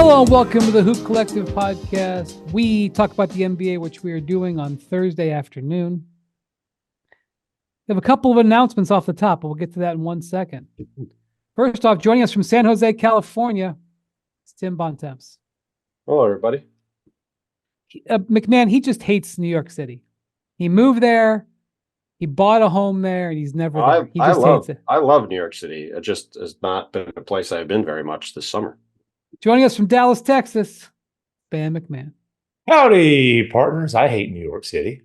Hello and welcome to the Hoop Collective podcast. We talk about the NBA, which we are doing on Thursday afternoon. We have a couple of announcements off the top, but we'll get to that in 1 second. First off, joining us from San Jose, California, it's Tim Bontemps. Hello, everybody. MacMahon, he just hates New York City. He moved there, he bought a home there, and he's never there. He just hates it. I love New York City. It just has not been a place I've been very much this summer. Joining us from Dallas, Texas, Bam MacMahon. Howdy, partners. I hate New York City.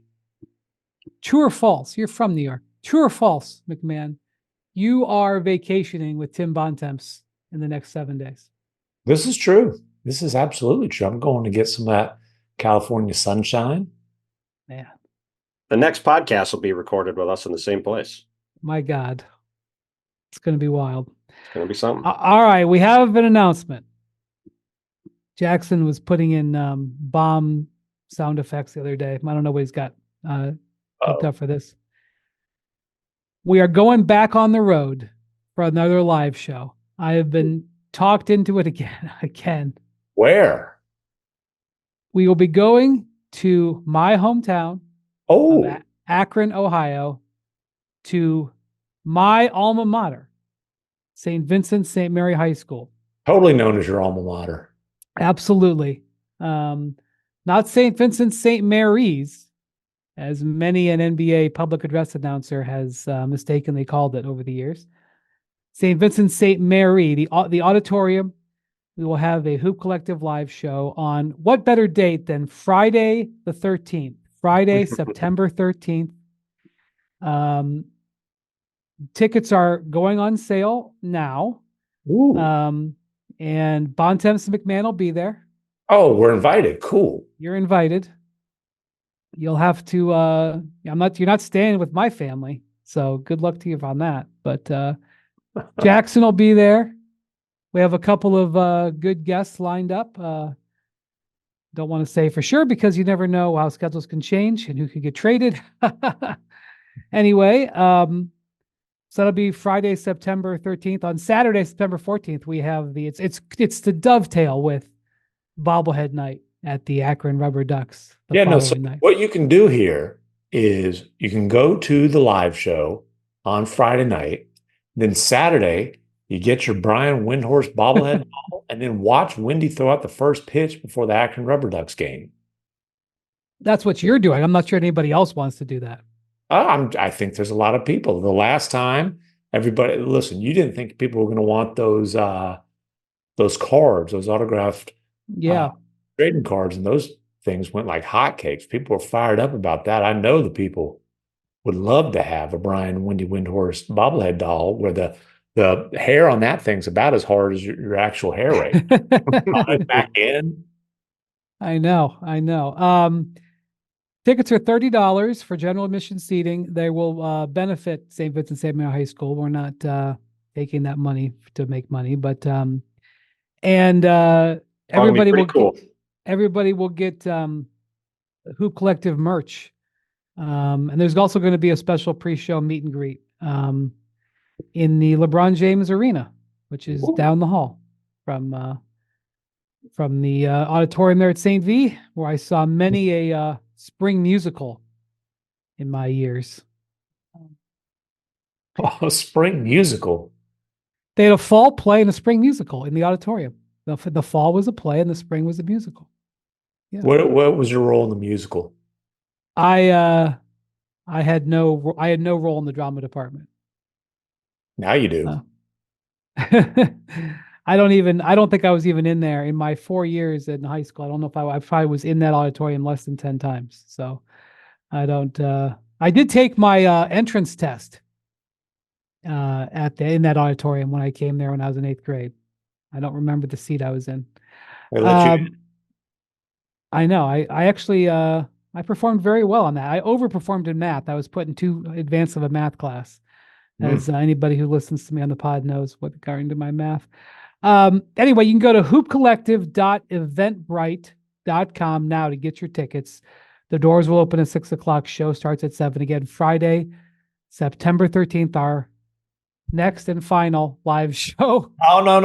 True or false? You're from New York. True or false, MacMahon? You are vacationing with Tim Bontemps in the next 7 days. This is true. This is absolutely true. I'm going to get some of that California sunshine. Man. The next podcast will be recorded with us in the same place. My God. It's going to be wild. It's going to be something. All right. We have an announcement. Jackson was putting in bomb sound effects the other day. I don't know what he's got hooked up for this. We are going back on the road for another live show. I have been talked into it again. Where? We will be going to my hometown of Akron, Ohio, to my alma mater, St. Vincent St. Mary High School. Totally known as your alma mater. Absolutely. Not St. Vincent St. Mary's, as many an NBA public address announcer has mistakenly called it over the years. St. Vincent St. Mary, the auditorium. We will have a Hoop Collective live show on what better date than Friday the 13th, Friday, September 13th. Tickets are going on sale now. And Bontemps and MacMahon will be there. Oh, we're invited. Cool. You're invited. You'll have to you're not staying with my family, so good luck to you on that. But Jackson will be there. We have a couple of good guests lined up. Don't want to say for sure because you never know how schedules can change and who could get traded. Anyway, so that'll be Friday, September 13th. On Saturday, September 14th, we have it's the dovetail with bobblehead night at the Akron Rubber Ducks. So what you can do here is you can go to the live show on Friday night. Then Saturday, you get your Brian Windhorst bobblehead ball, and then watch Wendy throw out the first pitch before the Akron Rubber Ducks game. That's what you're doing. I'm not sure anybody else wants to do that. I think there's a lot of people. The last time, everybody, listen, you didn't think people were going to want those cards, those autographed trading cards, and those things went like hotcakes. People were fired up about that. I know the people would love to have a Brian Wendy Windhorst bobblehead doll where the hair on that thing's about as hard as your actual hair rate. Back in. I know. Tickets are $30 for general admission seating. They will benefit St. Vincent St. Mary High School. We're not taking that money to make money, but everybody will get Hoop Collective merch. And there's also going to be a special pre-show meet and greet in the LeBron James Arena, which is down the hall from the auditorium there at St. V, where I saw many a spring musical in my years. Oh, spring musical. They had a fall play and a spring musical in the auditorium. The fall was a play and the spring was a musical. Yeah. What was your role in the musical? I had no role in the drama department. Now you do. I don't think I was even in there in my 4 years in high school. I don't know if I probably was in that auditorium less than 10 times. So I did take my entrance test in that auditorium when I came there when I was in 8th grade. I don't remember the seat I was in. They let you in. I know. I actually I performed very well on that. I overperformed in math. I was put in too advanced of a math class. As anybody who listens to me on the pod knows what got into my math. Anyway, you can go to hoopcollective.eventbrite.com now to get your tickets. The doors will open at 6 o'clock. Show starts at 7. Again, Friday, September 13th, our next and final live show. Oh, no.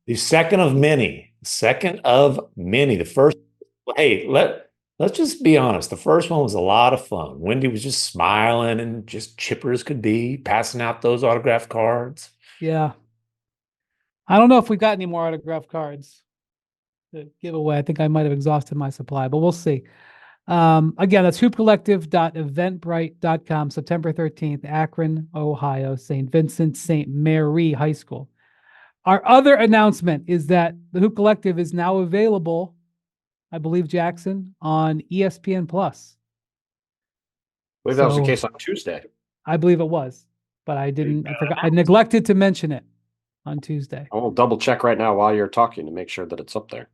The second of many. Second of many. The first, hey, let's just be honest. The first one was a lot of fun. Wendy was just smiling and just chipper as could be, passing out those autographed cards. Yeah. I don't know if we got any more autograph cards to give away. I think I might have exhausted my supply, but we'll see. Again, that's hoopcollective.eventbrite.com, September 13th, Akron, Ohio, St. Vincent, St. Mary High School. Our other announcement is that the Hoop Collective is now available, I believe, Jackson, on ESPN Plus. I believe that was the case on Tuesday. I believe it was, but I forgot. I neglected to mention it on Tuesday. I will double check right now while you're talking to make sure that it's up there.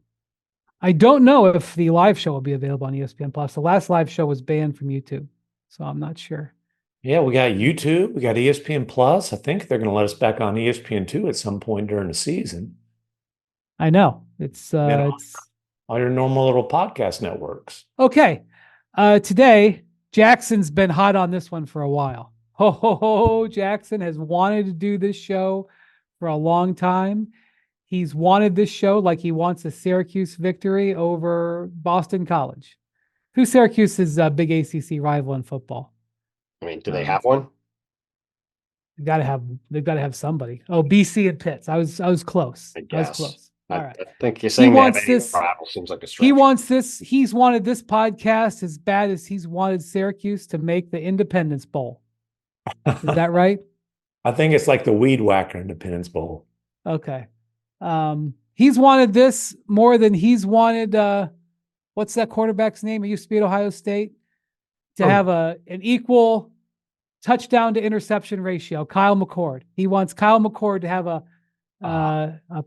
I don't know if the live show will be available on ESPN Plus. The last live show was banned from YouTube, so I'm not sure. Yeah, we got YouTube, we got ESPN Plus. I think they're going to let us back on ESPN2 at some point during the season. I know. It's all your normal little podcast networks. Okay. Today, Jackson's been hot on this one for a while. Jackson has wanted to do this show for a long time. He's wanted this show like he wants a Syracuse victory over Boston College. Who's Syracuse's big ACC rival in football? I mean, do they have one? They've got to have somebody. Oh, BC and Pitts. I was close. I guess. was close. All right. I think you're saying he wants this. Rival seems like a stretch. He wants this. He's wanted this podcast as bad as he's wanted Syracuse to make the Independence Bowl. Is that right? I think it's like the Weed Whacker Independence Bowl. Okay. He's wanted this more than he's wanted. What's that quarterback's name? It used to be at Ohio State. To have an equal touchdown to interception ratio, Kyle McCord. He wants Kyle McCord to have a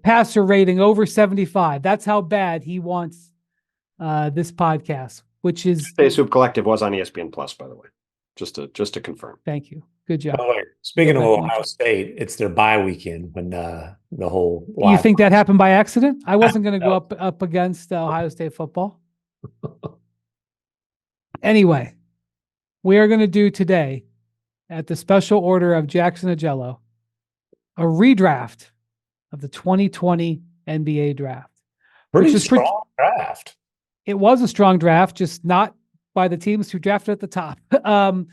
passer rating over 75. That's how bad he wants this podcast, which is Today's Hoop Collective was on ESPN Plus, by the way, just to confirm. Thank you. Good job. Oh, speaking of Ohio State, it's their bye weekend when the whole. You think that happened by accident? I wasn't going to go up against Ohio State football. Anyway. We are going to do today, at the special order of Jackson Agello, a redraft of the 2020 NBA draft. Pretty strong draft. It was a strong draft, just not by the teams who drafted at the top. Not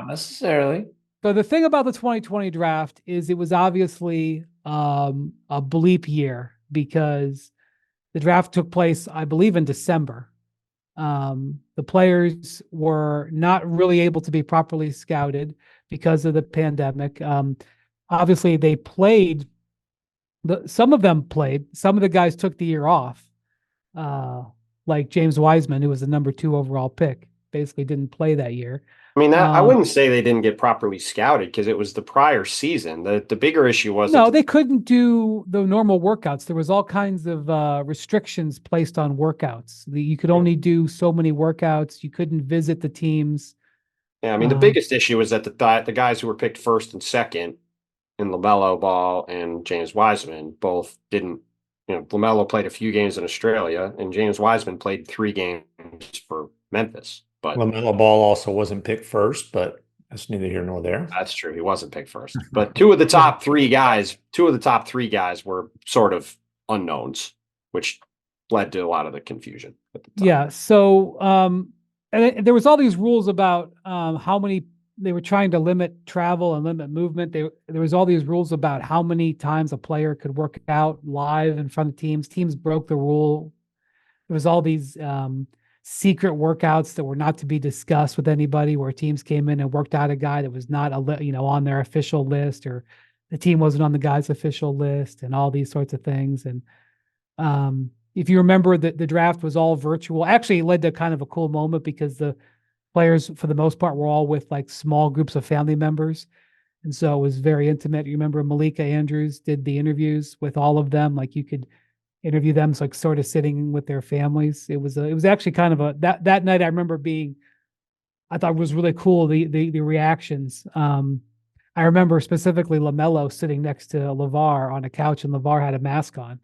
necessarily. So the thing about the 2020 draft is it was obviously a bleep year because the draft took place, I believe, in December. The players were not really able to be properly scouted because of the pandemic. Obviously, they played. Some of them played. Some of the guys took the year off, like James Wiseman, who was the number 2 overall pick, basically didn't play that year. I mean, I wouldn't say they didn't get properly scouted because it was the prior season. The bigger issue was they couldn't do the normal workouts. There was all kinds of restrictions placed on workouts. You could only do so many workouts. You couldn't visit the teams. Yeah, I mean, the biggest issue was that the guys who were picked first and second in LaMelo Ball and James Wiseman both didn't. LaMelo played a few games in Australia, and James Wiseman played 3 games for Memphis. But LaMelo Ball also wasn't picked first, but that's neither here nor there. That's true. He wasn't picked first. But two of the top three guys were sort of unknowns, which led to a lot of the confusion at the time. Yeah. So and there was all these rules about how many they were trying to limit travel and limit movement. There was all these rules about how many times a player could work out live in front of teams. Teams broke the rule. There was all these secret workouts that were not to be discussed with anybody, where teams came in and worked out a guy that was not on their official list, or the team wasn't on the guy's official list, and all these sorts of things. And if you remember, the draft was all virtual. Actually, it led to kind of a cool moment because the players, for the most part, were all with like small groups of family members. And so it was very intimate. You remember Malika Andrews did the interviews with all of them. Like you could interview them, so like sort of sitting with their families. It was actually kind of that night I remember I thought it was really cool, the reactions. I remember specifically LaMelo sitting next to LeVar on a couch, and LeVar had a mask on.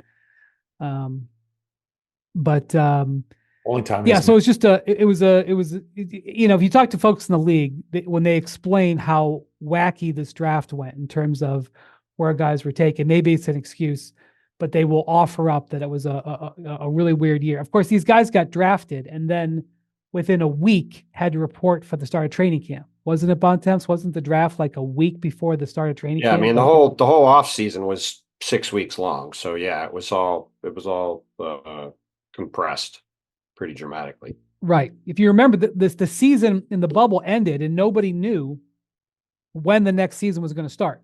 Only time. Yeah. So it's just if you talk to folks in the league, when they explain how wacky this draft went in terms of where guys were taken, maybe it's an excuse, but they will offer up that it was a really weird year. Of course, these guys got drafted and then within a week had to report for the start of training camp. Wasn't it, Bontemps? Wasn't the draft like a week before the start of training Yeah, camp? I mean the whole off season was 6 weeks long. So yeah, it was all compressed pretty dramatically. Right. If you remember, the season in the bubble ended and nobody knew when the next season was going to start.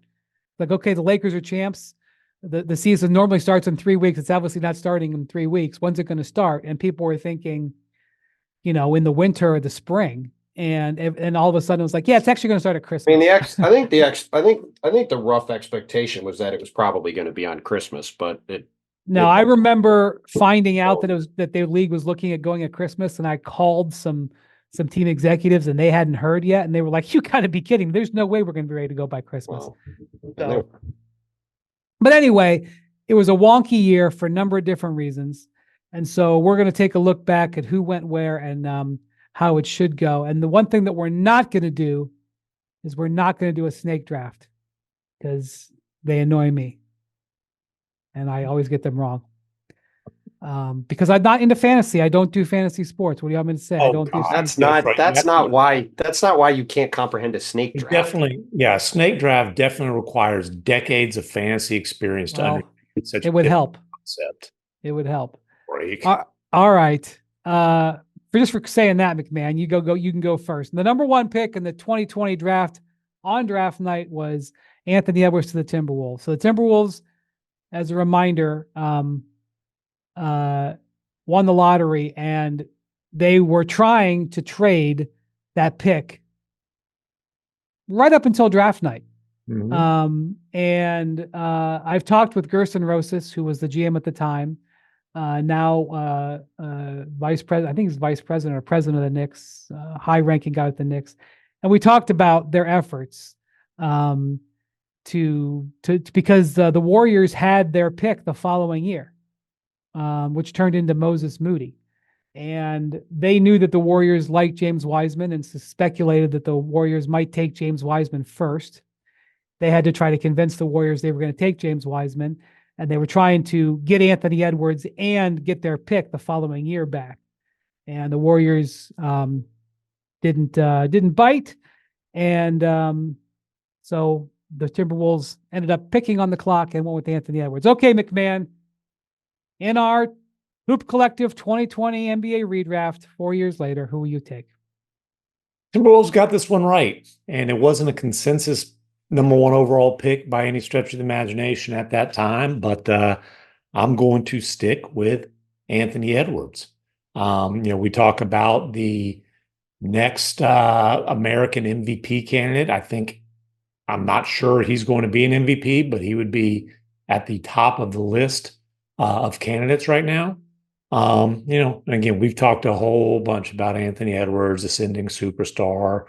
Like, okay, the Lakers are champs. The season normally starts in 3 weeks. It's obviously not starting in 3 weeks. When's it going to start? And people were thinking, in the winter or the spring. And all of a sudden it was like, yeah, it's actually going to start at Christmas. I mean, I think the rough expectation was that it was probably going to be on Christmas, but I remember finding out that their league was looking at going at Christmas, and I called some team executives and they hadn't heard yet, and they were like, "You got to be kidding! There's no way we're going to be ready to go by Christmas." Well, but anyway, it was a wonky year for a number of different reasons, and so we're going to take a look back at who went where and how it should go. And the one thing that we're not going to do is we're not going to do a snake draft because they annoy me. And I always get them wrong. Because I'm not into fantasy. I don't do fantasy sports. What do you want me to say? I don't do that's not why you can't comprehend a snake draft. Definitely, snake draft definitely requires decades of fantasy experience to understand such it would help. Concept. It would help. Break. All right. For saying that, MacMahon, you can go first. And the number one pick in the 2020 draft on draft night was Anthony Edwards to the Timberwolves. So the Timberwolves, as a reminder, won the lottery, and they were trying to trade that pick right up until draft night. Mm-hmm. And I've talked with Gerson Rosas, who was the GM at the time, now vice president. I think he's vice president or president of the Knicks, high-ranking guy at the Knicks, and we talked about their efforts. Because the Warriors had their pick the following year, which turned into Moses Moody. And they knew that the Warriors liked James Wiseman and speculated that the Warriors might take James Wiseman first. They had to try to convince the Warriors they were going to take James Wiseman, and they were trying to get Anthony Edwards and get their pick the following year back. And the Warriors didn't bite. And so the Timberwolves ended up picking on the clock and went with Anthony Edwards. Okay, MacMahon, in our Hoop Collective 2020 NBA redraft 4 years later, who will you take? Timberwolves got this one right, and it wasn't a consensus number one overall pick by any stretch of the imagination at that time, but I'm going to stick with Anthony Edwards. We talk about the next American MVP candidate. I'm not sure he's going to be an MVP, but he would be at the top of the list of candidates right now. Again, we've talked a whole bunch about Anthony Edwards, ascending superstar,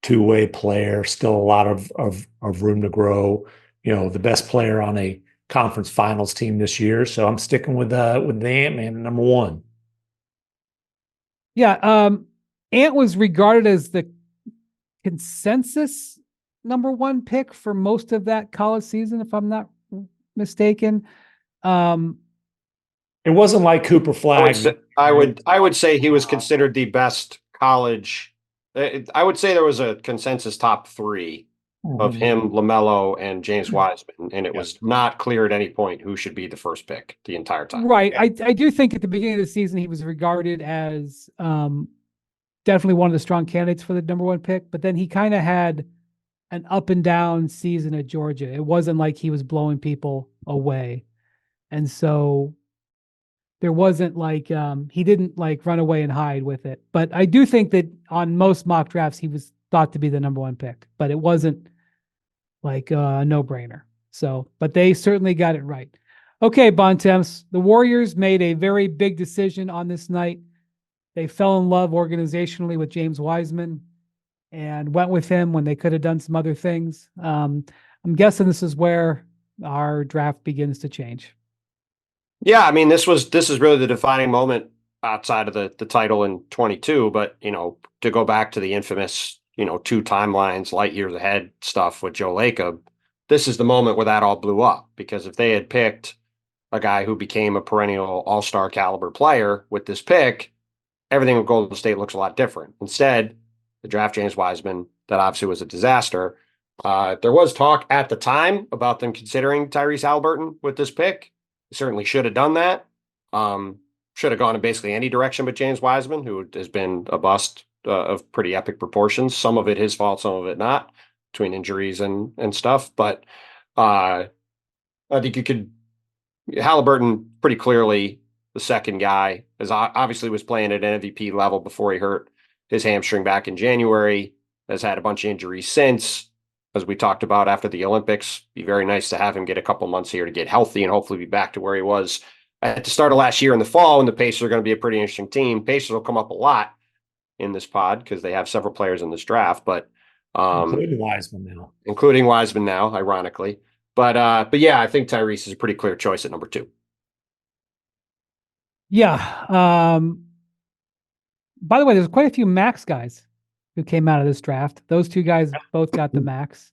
two-way player, still a lot of room to grow. The best player on a conference finals team this year. So I'm sticking with the Ant-Man, number one. Yeah, Ant was regarded as the consensus number one pick for most of that college season, if I'm not mistaken. It wasn't like Cooper Flagg. I would say he was considered the best college. I would say there was a consensus top three of him, LaMelo, and James Wiseman, and it was not clear at any point who should be the first pick the entire time. Right. I do think at the beginning of the season he was regarded as definitely one of the strong candidates for the number one pick, but then he kind of had an up and down season at Georgia. It wasn't like he was blowing people away. And so there wasn't like, he didn't like run away and hide with it. But I do think that on most mock drafts, he was thought to be the number one pick, but it wasn't like a no-brainer. So, but they certainly got it right. Okay, Bontemps, the Warriors made a very big decision on this night. They fell in love organizationally with James Wiseman and went with him when they could have done some other things. I'm guessing this is where our draft begins to change. Yeah, I mean, this is really the defining moment outside of the title in 22, but to go back to the infamous, 2 timelines, light years ahead stuff with Joe Lacob, this is the moment where that all blew up, because if they had picked a guy who became a perennial all-star caliber player with this pick, everything with Golden State looks a lot different. Instead, the draft James Wiseman, that obviously was a disaster. There was talk at the time about them considering Tyrese Haliburton with this pick. They certainly should have done that. Should have gone in basically any direction but James Wiseman, who has been a bust of pretty epic proportions. Some of it his fault, some of it not, between injuries and stuff. But I think you could Haliburton pretty clearly the second guy, as obviously was playing at an MVP level before he hurt his hamstring back in January, has had a bunch of injuries since. As we talked about after the Olympics, be very nice to have him get a couple months here to get healthy and hopefully be back to where he was at the start of last year in the fall. And the Pacers are going to be a pretty interesting team. Pacers will come up a lot in this pod because they have several players in this draft, but including Wiseman now, ironically. But yeah, I think Tyrese is a pretty clear choice at number 2. Yeah. By the way, there's quite a few max guys who came out of this draft. Those two guys both got the max.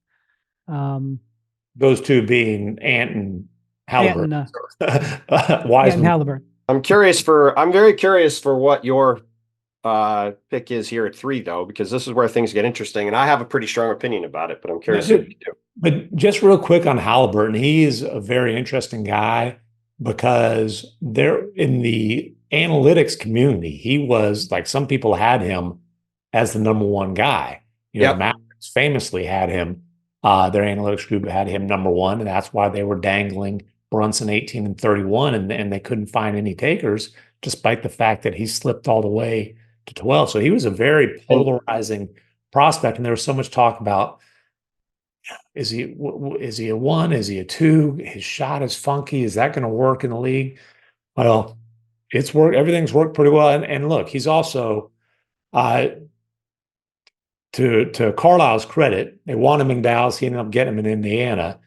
Those two being Ant and Haliburton. Wiseman. And Haliburton. I'm very curious for what your pick is here at 3, though, because this is where things get interesting, and I have a pretty strong opinion about it, but I'm curious what you do. But just real quick on Haliburton, he is a very interesting guy because they're in the analytics community. He was like, some people had him as the number 1 guy. The Mavericks famously had him. Their analytics group had him number 1, and that's why they were dangling Brunson 18 and 31, and they couldn't find any takers, despite the fact that he slipped all the way to 12. So he was a very polarizing prospect, and there was so much talk about, is he a 1? Is he a 2? His shot is funky. Is that going to work in the league? Well, it's worked. Everything's worked pretty well. And look, he's also, to Carlisle's credit, they want him in Dallas. He ended up getting him in Indiana.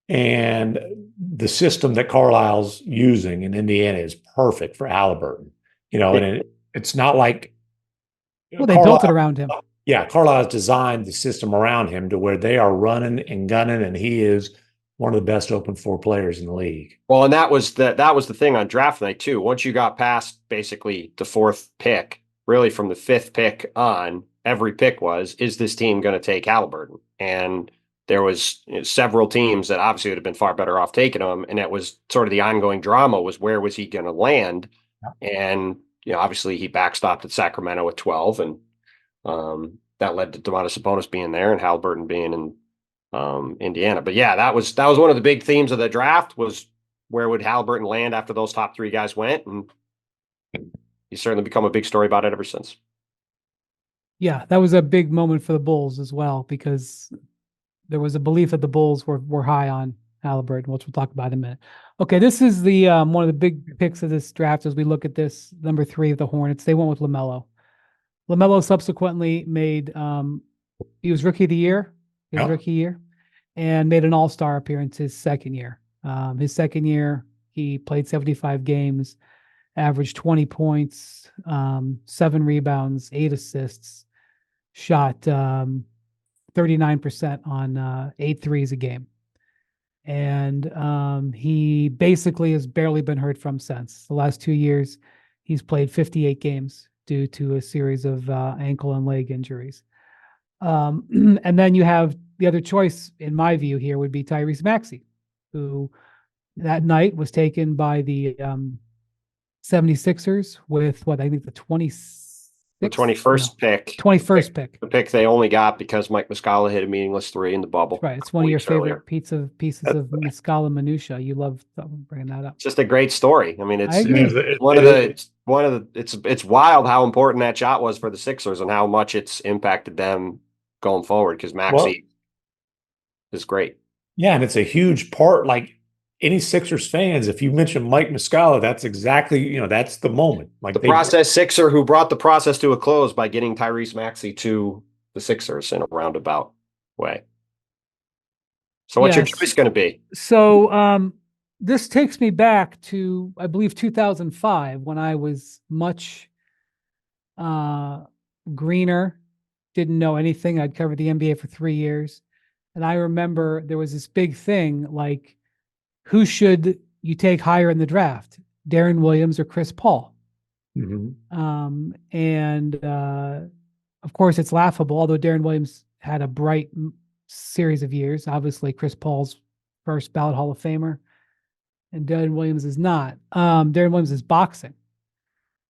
And the system that Carlisle's using in Indiana is perfect for Haliburton. And it's not like... Well, they built it around him. Yeah, Carlisle's designed the system around him to where they are running and gunning, and he is one of the best open floor players in the league. Well, and that was the thing on draft night, too. Once you got past basically the 4th pick, really from the 5th pick on, every pick was, is this team going to take Haliburton? And there was several teams that obviously would have been far better off taking him. And it was sort of the ongoing drama was, where was he going to land? Yeah. And, obviously he backstopped at Sacramento at 12, and that led to Domantas Sabonis being there and Haliburton being in Indiana. But yeah, that was one of the big themes of the draft, was where would Haliburton land after those top 3 guys went? And he's certainly become a big story about it ever since. Yeah, that was a big moment for the Bulls as well, because there was a belief that the Bulls were high on Haliburton, which we'll talk about in a minute. Okay, this is the one of the big picks of this draft as we look at this, number 3 of the Hornets. They went with LaMelo. LaMelo subsequently made he was rookie of the year. And made an all-star appearance his second year. His second year, he played 75 games, averaged 20 points, 7 rebounds, 8 assists, shot 39% on 8 threes a game. And he basically has barely been heard from since. The last 2 years, he's played 58 games due to a series of ankle and leg injuries. And then you have the other choice, in my view, here would be Tyrese Maxey, who that night was taken by the 76ers with what I think the 21st pick. 21st pick. The pick they only got because Mike Muscala hit a meaningless 3 in the bubble. Right. It's one of your favorite pieces of Muscala minutia. You love bringing that up. It's just a great story. I mean, it's wild how important that shot was for the Sixers and how much it's impacted them going forward, because Maxey is great. Yeah, and it's a huge part. Like, any Sixers fans, if you mention Mike Muscala, that's exactly, that's the moment. Like, the process Sixer who brought the process to a close by getting Tyrese Maxey to the Sixers in a roundabout way. So what's your choice going to be? So this takes me back to, I believe, 2005, when I was much greener, didn't know anything. I'd covered the NBA for 3 years. And I remember there was this big thing, like, who should you take higher in the draft, Darren Williams or Chris Paul. And of course, it's laughable, although Darren Williams had a bright series of years. Obviously, Chris Paul's first ballot Hall of Famer, and Darren Williams is not. Darren Williams is boxing.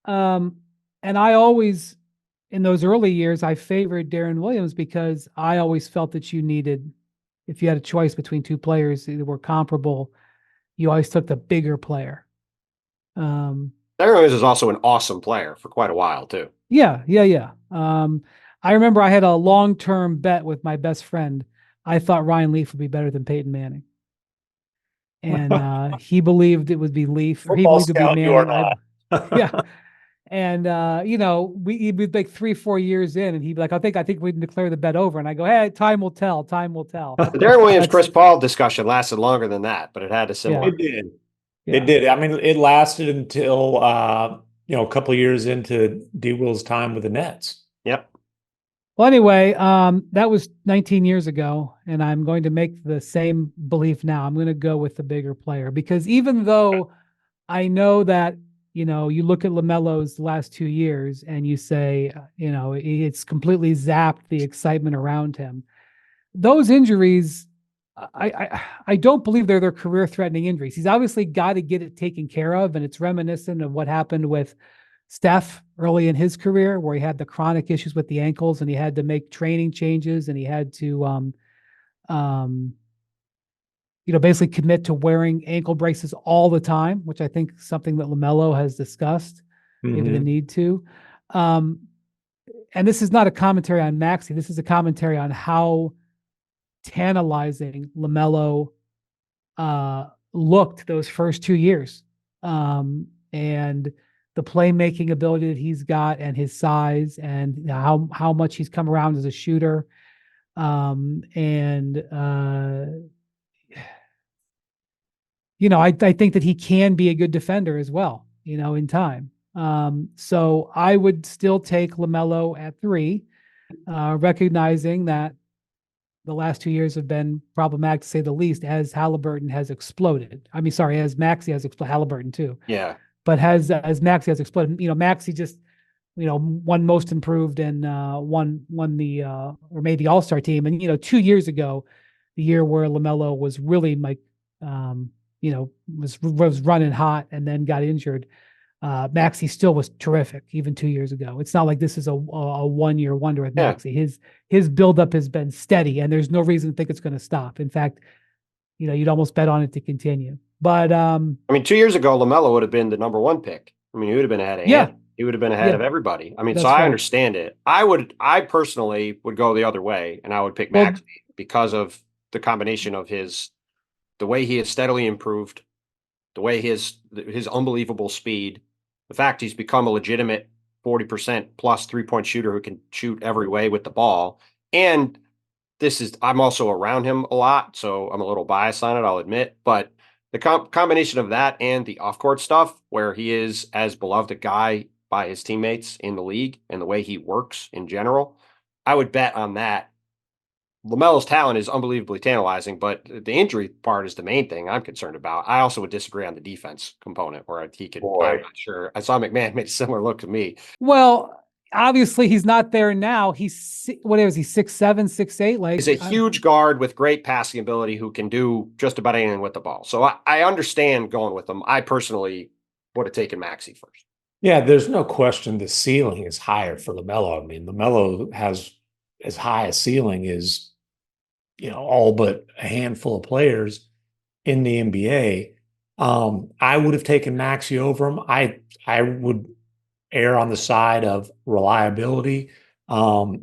And I always, in those early years, I favored Darren Williams because I always felt that you needed, if you had a choice between two players that were comparable, you always took the bigger player. Darren Williams is also an awesome player for quite a while too. Yeah. I remember I had a long-term bet with my best friend. I thought Ryan Leaf would be better than Peyton Manning. And he believed it would be Leaf, or he believed it would be Manning. Yeah. And we'd be like 3-4 years in, and he'd be like, I think we can declare the bet over. And I go, hey, time will tell. The Darren Williams, Chris Paul discussion lasted longer than that, but it had a similar. It did. Yeah. It did. I mean, it lasted until a couple of years into D. Will's time with the Nets. Yep. Well, anyway, that was 19 years ago, and I'm going to make the same belief now. I'm going to go with the bigger player, because even though I know that, you look at LaMelo's last 2 years and you say, it's completely zapped the excitement around him. Those injuries, I don't believe they're their career-threatening injuries. He's obviously got to get it taken care of, and it's reminiscent of what happened with Steph early in his career, where he had the chronic issues with the ankles and he had to make training changes, and he had to, basically commit to wearing ankle braces all the time, which I think is something that LaMelo has discussed, maybe the need to. And this is not a commentary on Maxey. This is a commentary on how tantalizing LaMelo looked those first 2 years. And the playmaking ability that he's got, and his size, and how much he's come around as a shooter. I think that he can be a good defender as well, in time. So I would still take LaMelo at 3, recognizing that the last 2 years have been problematic, to say the least, as Halliburton has exploded. As Maxey has exploded, Halliburton too. Yeah. But as Maxey has exploded, Maxey just, won Most Improved and won the or made the All-Star team. And 2 years ago, the year where LaMelo was really was running hot and then got injured, Maxey still was terrific even 2 years ago. It's not like this is a 1 year wonder with Maxey. His buildup has been steady, and there's no reason to think it's going to stop. In fact, you'd almost bet on it to continue. But 2 years ago, LaMelo would have been the number 1 pick. He would have been ahead of him. He would have been ahead of everybody. So I understand it. I personally would go the other way, and I would pick Maxey because of the combination of the way he has steadily improved, the way his unbelievable speed, the fact he's become a legitimate 40% plus 3-point shooter who can shoot every way with the ball. And I'm also around him a lot, so I'm a little biased on it, I'll admit, but the combination of that and the off-court stuff, where he is as beloved a guy by his teammates in the league and the way he works in general, I would bet on that. LaMelo's talent is unbelievably tantalizing, but the injury part is the main thing I'm concerned about. I also would disagree on the defense component, where he could. I'm not sure. I saw MacMahon made a similar look to me. Well, obviously he's not there now. He's 6'7", 6'8". He's a huge guard with great passing ability who can do just about anything with the ball. So I understand going with him. I personally would have taken Maxey first. Yeah, there's no question the ceiling is higher for LaMelo. LaMelo has as high a ceiling as all but a handful of players in the NBA. I would have taken Maxey over him. I would err on the side of reliability. I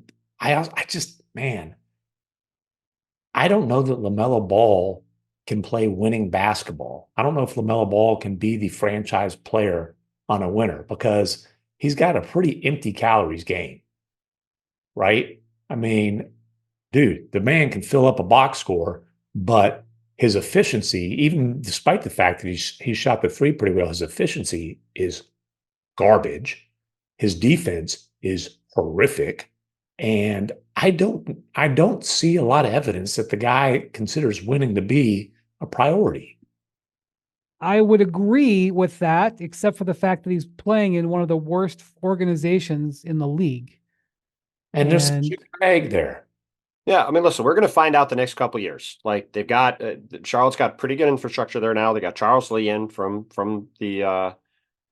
don't know that LaMelo Ball can play winning basketball. I don't know if LaMelo Ball can be the franchise player on a winner, because he's got a pretty empty calories game, right? Dude, the man can fill up a box score, but his efficiency, even despite the fact that he shot the 3 pretty well, his efficiency is garbage. His defense is horrific. And I don't see a lot of evidence that the guy considers winning to be a priority. I would agree with that, except for the fact that he's playing in one of the worst organizations in the league. And there's a chicken and egg there. Yeah, I mean, listen, we're going to find out the next couple of years. Like they've got Charlotte's got pretty good infrastructure there now. They got Charles Lee in from the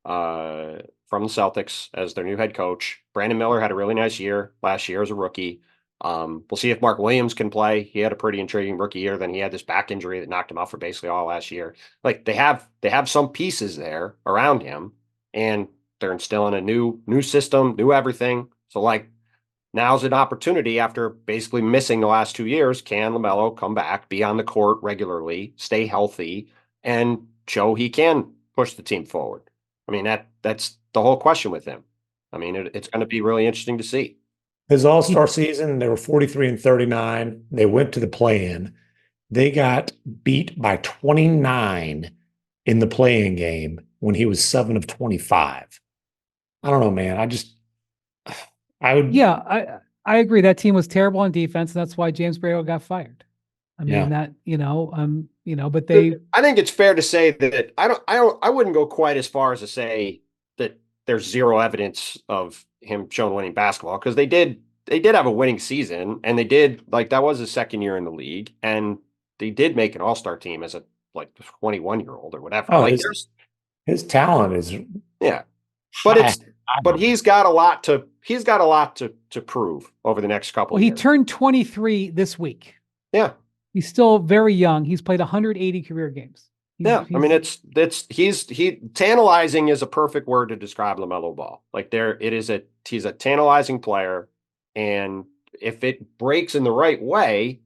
Celtics as their new head coach. Brandon Miller had a really nice year last year as a rookie. We'll see if Mark Williams can play. He had a pretty intriguing rookie year. Then he had this back injury that knocked him out for basically all last year. Like they have some pieces there around him, and they're instilling a new system, new everything. So like now's an opportunity after basically missing the last 2 years. Can LaMelo come back, be on the court regularly, stay healthy, and show he can push the team forward? I mean, that's the whole question with him. I mean, it's going to be really interesting to see. His all-star season, they were 43-39. They went to the play-in. They got beat by 29 in the play-in game when he was 7 of 25. I don't know, man. I would. Yeah, I agree. That team was terrible on defense, and that's why James Borrego got fired. I mean that, but I think it's fair to say that I wouldn't go quite as far as to say that there's zero evidence of him showing winning basketball, because they did have a winning season, and they did, like, that was his second year in the league, and they did make an all-star team as a 21-year-old or whatever. Oh, his talent is but he's got a lot to prove over the next couple of years. He turned 23 this week. Yeah. He's still very young. He's played 180 career games. I mean, he's tantalizing is a perfect word to describe LaMelo Ball. Like he's a tantalizing player, and if it breaks in the right way,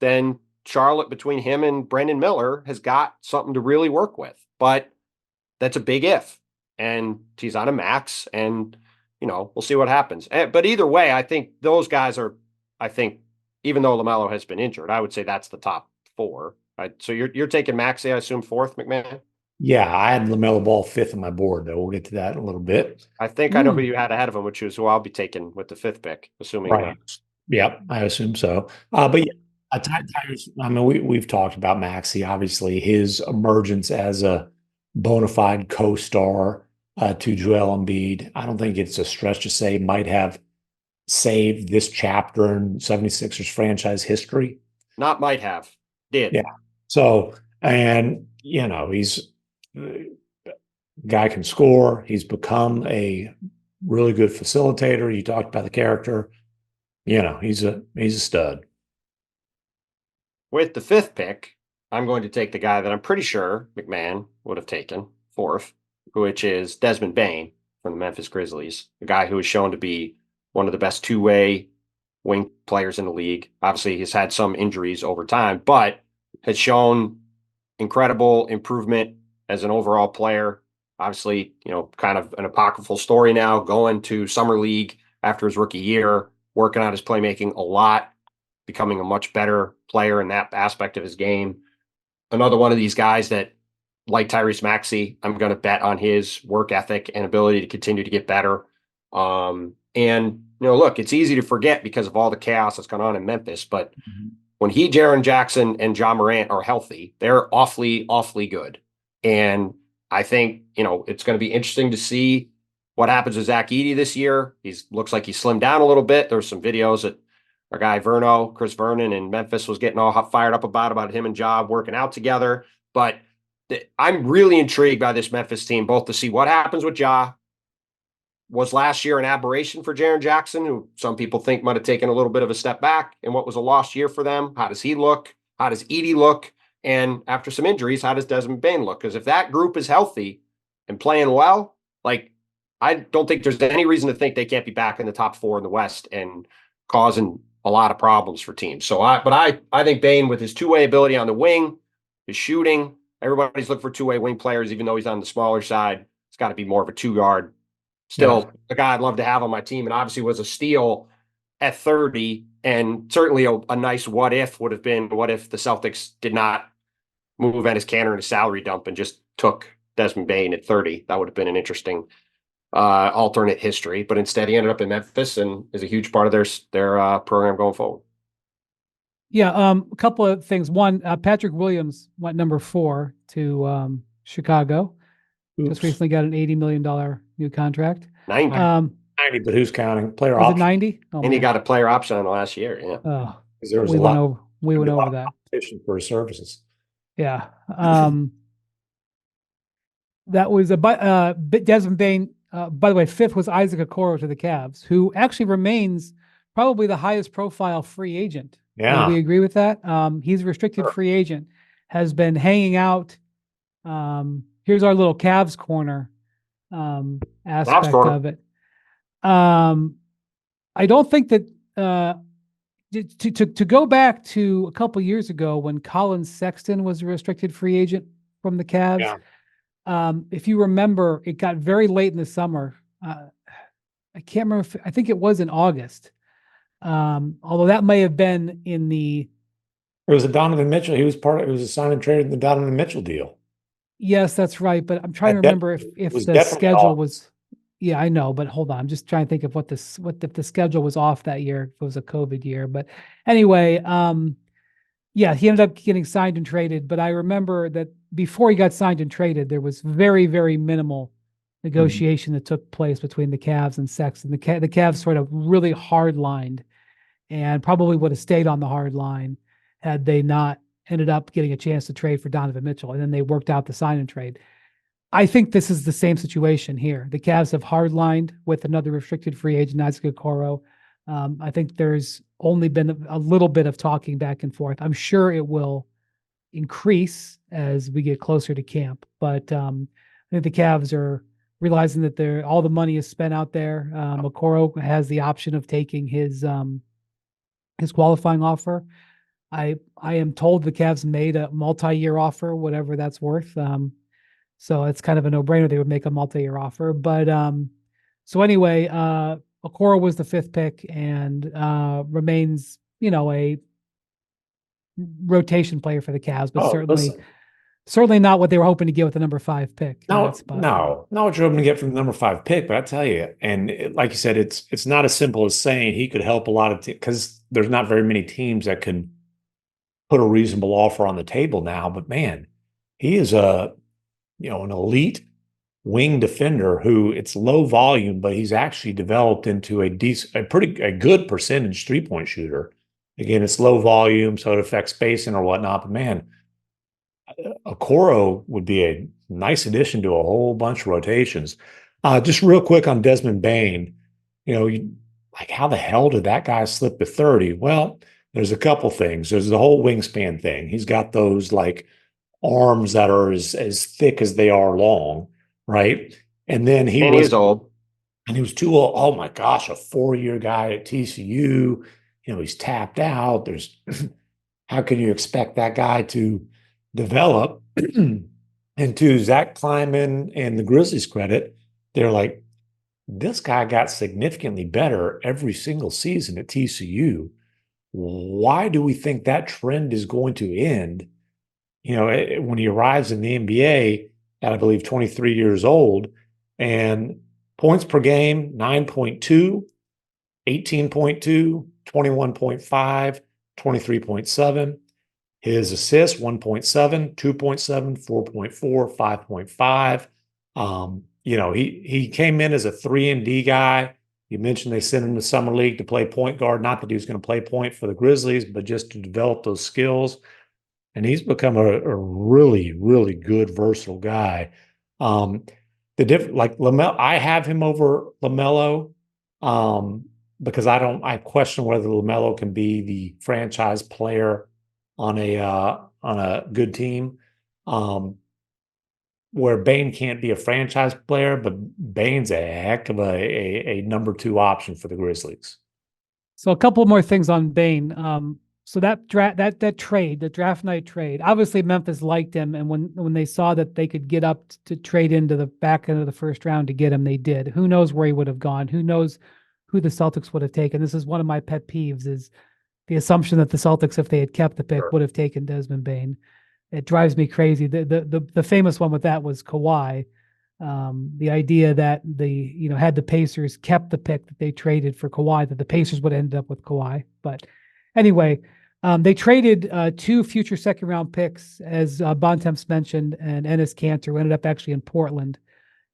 then Charlotte, between him and Brandon Miller, has got something to really work with. But that's a big if, and he's on a max, and we'll see what happens. But either way, I think those guys are. I think even though LaMelo has been injured, I would say that's the top four. Right? So you're taking Maxey, I assume, fourth, MacMahon? Yeah, I had LaMelo Ball fifth on my board, though. We'll get to that in a little bit. I think I know who you had ahead of him, which is who I'll be taking with the fifth pick, assuming. Right. Yep, I assume so. But yeah, Tyrese, I mean, we've talked about Maxey, obviously, his emergence as a bona fide co-star to Joel Embiid. I don't think it's a stretch to say might have saved this chapter in 76ers franchise history. Not might have. Did. Yeah. So, and, he's guy can score. He's become a really good facilitator. You talked about the character. He's a stud. With the fifth pick, I'm going to take the guy that I'm pretty sure MacMahon would have taken fourth, which is Desmond Bane from the Memphis Grizzlies, a guy who is shown to be one of the best two-way wing players in the league. Obviously, he's had some injuries over time, but has shown incredible improvement as an overall player. Obviously, kind of an apocryphal story now, going to Summer League after his rookie year, working on his playmaking a lot, becoming a much better player in that aspect of his game. Another one of these guys that, like Tyrese Maxey, I'm going to bet on his work ethic and ability to continue to get better. And, look, it's easy to forget because of all the chaos that's gone on in Memphis, but when Jaren Jackson and Ja Morant are healthy, they're awfully, awfully good. And I think, it's going to be interesting to see what happens with Zach Edey this year. Looks like he slimmed down a little bit. There's some videos that our guy Chris Vernon in Memphis was getting all fired up about him and Ja working out together. But I'm really intrigued by this Memphis team, both to see what happens with Ja. Was last year an aberration for Jaren Jackson, who some people think might have taken a little bit of a step back in what was a lost year for them? How does he look? How does Edey look? And after some injuries, how does Desmond Bane look? Because if that group is healthy and playing well, I don't think there's any reason to think they can't be back in the top four in the West and causing a lot of problems for teams. So I think Bane, with his two-way ability on the wing, his shooting, everybody's looking for two-way wing players, even though he's on the smaller side. It's got to be more of a two-guard. Still, a guy I'd love to have on my team, and obviously was a steal at 30, and certainly a nice what if would have been, what if the Celtics did not move Enes Kanter in a salary dump and just took Desmond Bane at 30? That would have been an interesting alternate history, but instead he ended up in Memphis and is a huge part of their program going forward. Yeah, a couple of things. One, Patrick Williams went number 4 to Chicago. Just Oops. recently got an $80 million new contract. 90. 90, but who's counting? Player Was it option. 90? Oh, And he man. got a player option on the last year. Yeah. Oh, 'Cause there was we a went lot, over. We went a lot over of that. competition for his services. Yeah. That was Desmond Bain. By the way, fifth was Isaac Okoro to the Cavs, who actually remains probably the highest profile free agent. Yeah. Would we agree with that? He's a restricted Sure. free agent, has been hanging out. Here's our little Cavs corner aspect corner. of it. I don't think that to go back to a couple years ago when Colin Sexton was a restricted free agent from the Cavs. Yeah. If you remember, it got very late in the summer. I can't remember. I think it was in August. Although that may have been in the. It was a Donovan Mitchell. He was it was a sign and trade in the Donovan Mitchell deal. Yes, that's right. But I'm trying to That remember if was the definitely schedule off. was. Yeah, I know, but hold on. I'm just trying to think of what if the schedule was off that year, if it was a COVID year. But anyway, yeah, he ended up getting signed and traded. But I remember that before he got signed and traded, there was very, very minimal negotiation that took place between the Cavs and Sexton. The Cavs sort of really hard lined and probably would have stayed on the hard line had they not ended up getting a chance to trade for Donovan Mitchell. And then they worked out the sign and trade. I think this is the same situation here. The Cavs have hardlined with another restricted free agent, Isaac Okoro. I think there's only been a little bit of talking back and forth. I'm sure it will increase as we get closer to camp, but I think the Cavs are realizing that all the money is spent out there. Okoro has the option of taking his qualifying offer. I am told the Cavs made a multi-year offer, whatever that's worth. So it's kind of a no-brainer. They would make a multi-year offer. But so anyway, Okoro was the fifth pick and remains, a rotation player for the Cavs, but certainly not what they were hoping to get with the number 5 pick. Not what you're hoping to get from the number 5 pick, but I tell you, and like you said, it's not as simple as saying he could help a lot of because there's not very many teams that can put a reasonable offer on the table now. But man, he is an elite wing defender who it's low volume, but he's actually developed into a good percentage 3-point shooter. Again, it's low volume, so it affects spacing or whatnot. But man, Okoro would be a nice addition to a whole bunch of rotations. Just real quick on Desmond Bain, how the hell did that guy slip to 30? Well, there's a couple things. There's the whole wingspan thing. He's got those arms that are as thick as they are long, right? And then he's old. And he was too old. Oh my gosh, a 4-year guy at TCU. He's tapped out. There's how can you expect that guy to develop? And to Zach Kleiman and the Grizzlies' credit, they're like, this guy got significantly better every single season at TCU. Why do we think that trend is going to end? When he arrives in the NBA at, I believe, 23 years old, and points per game, 9.2, 18.2, 21.5, 23.7. His assists, 1.7, 2.7, 4.4, 5.5. He came in as a 3-and-D guy. You mentioned they sent him to Summer League to play point guard. Not that he was going to play point for the Grizzlies, but just to develop those skills. And he's become a really, really good, versatile guy. LaMelo, I have him over LaMelo because I question whether LaMelo can be the franchise player on a good team. Where Bain can't be a franchise player, but Bain's a heck of a number 2 option for the Grizzlies. So a couple more things on Bain. So that trade, the draft night trade, obviously Memphis liked him, and when they saw that they could get up to trade into the back end of the first round to get him, they did. Who knows where he would have gone? Who knows who the Celtics would have taken? This is one of my pet peeves: is the assumption that the Celtics, if they had kept the pick, would have taken Desmond Bain. It drives me crazy. The famous one with that was Kawhi. The idea that had the Pacers kept the pick that they traded for Kawhi, that the Pacers would have ended up with Kawhi. But anyway, They traded 2 future second-round picks, as Bontemps mentioned, and Enes Kanter, who ended up actually in Portland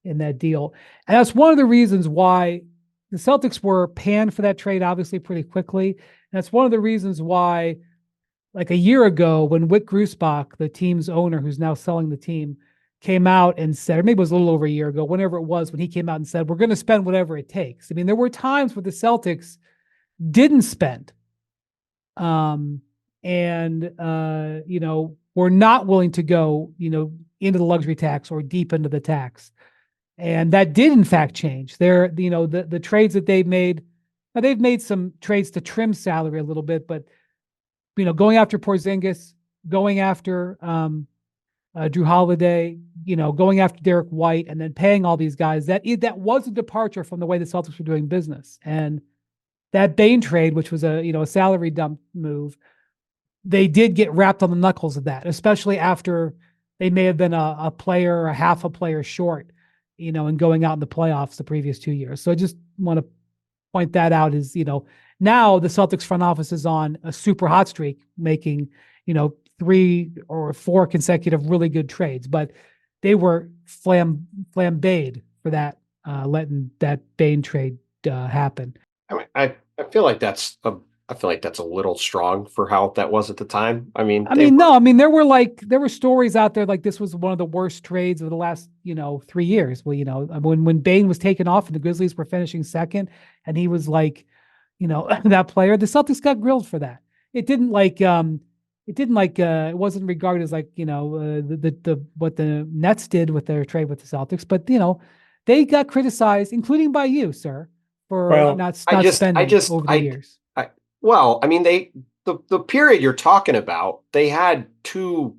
in that deal. And that's one of the reasons why the Celtics were panned for that trade, obviously, pretty quickly. And that's one of the reasons why, like a year ago, when Wick Grusbach, the team's owner, who's now selling the team, came out and said, or maybe it was a little over a year ago, whenever it was, when he came out and said, we're going to spend whatever it takes. I mean, there were times where the Celtics didn't spend. We're not willing to go, into the luxury tax or deep into the tax. And that did in fact change. The trades that they've made some trades to trim salary a little bit, but, going after Porzingis, going after, Drew Holiday, going after Derek White, and then paying all these guys, that was a departure from the way the Celtics were doing business. And that Bane trade, which was a salary dump move, they did get wrapped on the knuckles of that, especially after they may have been a player or half a player short, and going out in the playoffs the previous 2 years. So I just want to point that out is, now the Celtics front office is on a super hot streak, making, 3 or 4 consecutive really good trades, but they were flambéed for that, letting that Bane trade happen. I mean, I feel like that's a little strong for how that was at the time. There were stories out there like this was one of the worst trades of the last 3 years. Well, when Bane was taken off and the Grizzlies were finishing second, and he was like, that player, the Celtics got grilled for that. It wasn't regarded as like what the Nets did with their trade with the Celtics, but they got criticized, including by you, sir, for not spending over the years. The period you're talking about, they had two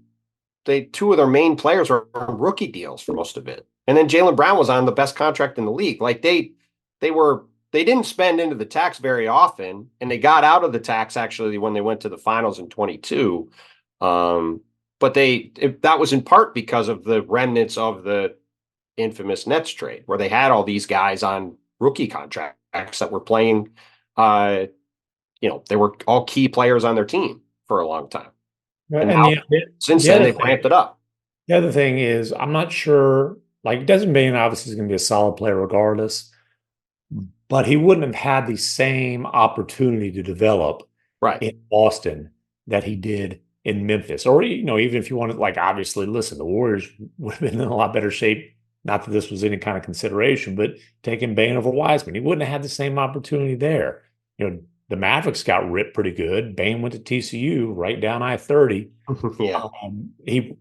of their main players were on rookie deals for most of it. And then Jaylen Brown was on the best contract in the league. Like they didn't spend into the tax very often, and they got out of the tax actually when they went to the finals in 22. But that was in part because of the remnants of the infamous Nets trade, where they had all these guys on rookie contracts that were playing, they were all key players on their team for a long time. Since then, they've ramped it up. The other thing is, I'm not sure, like, Desmond Bane obviously is going to be a solid player regardless, but he wouldn't have had the same opportunity to develop in Boston that he did in Memphis. Or, even if you wanted, like, obviously, listen, the Warriors would have been in a lot better shape. Not that this was any kind of consideration, but taking Bane over Wiseman, he wouldn't have had the same opportunity there. The Mavericks got ripped pretty good. Bane went to TCU right down I-30. Yeah. He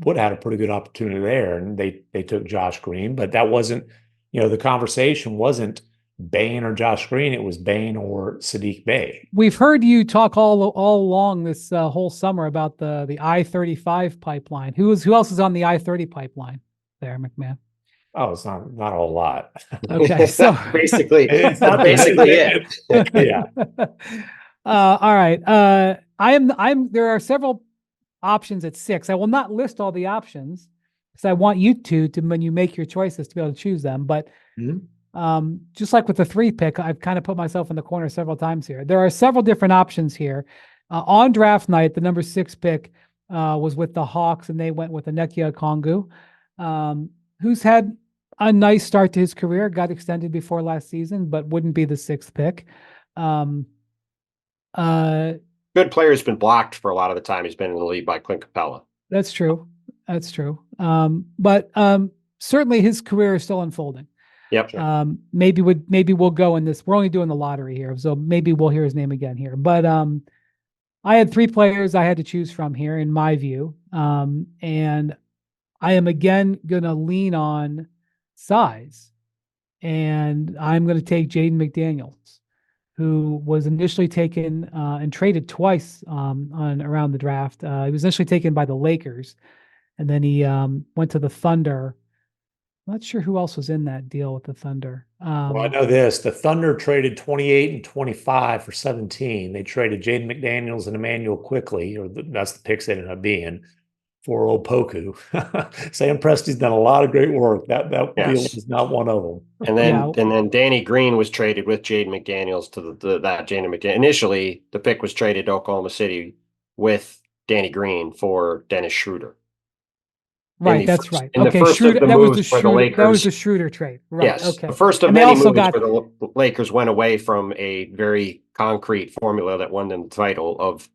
would have had a pretty good opportunity there, and they took Josh Green, but that wasn't, the conversation wasn't Bane or Josh Green. It was Bane or Sadiq Bey. We've heard you talk all along this whole summer about the I-35 pipeline. Who else is on the I-30 pipeline there, MacMahon? Oh, it's not a whole lot. Okay, so basically, it's not basically it. Yeah. All right. There are several options at 6. I will not list all the options because I want you to when you make your choices to be able to choose them. But just like with the 3 pick, I've kind of put myself in the corner several times here. There are several different options here. On draft night, the number 6 pick was with the Hawks, and they went with Onyeka Okongwu, who's had a nice start to his career, got extended before last season, but wouldn't be the 6th pick. Good player has been blocked for a lot of the time he's been in the league by Clint Capella. That's true. But certainly his career is still unfolding. Yep. Sure. Maybe we'll go in this. We're only doing the lottery here, so maybe we'll hear his name again here. But I had 3 players I had to choose from here, in my view, and I am again going to lean on size, and I'm going to take Jaden McDaniels, who was initially taken and traded twice around the draft. He was initially taken by the Lakers, and then he went to the Thunder. I'm not sure who else was in that deal with the Thunder. Well, I know this. The Thunder traded 28 and 25 for 17. They traded Jaden McDaniels and Emmanuel Quickly, that's the picks they ended up being, for Opoku. Sam Presti's done a lot of great work. That deal is not one of them. And then Danny Green was traded with Jaden McDaniels to that Jaden McDaniels. Initially, the pick was traded to Oklahoma City with Danny Green for Dennis Schroeder. Right, that's right. In the Okay, first Schroeder, of the that was moves the for the Schroeder, that was Lakers. the Schroeder trade. Right. Yes, Okay. the first of And they many also moves got where the Lakers went away from a very concrete formula that won them the title of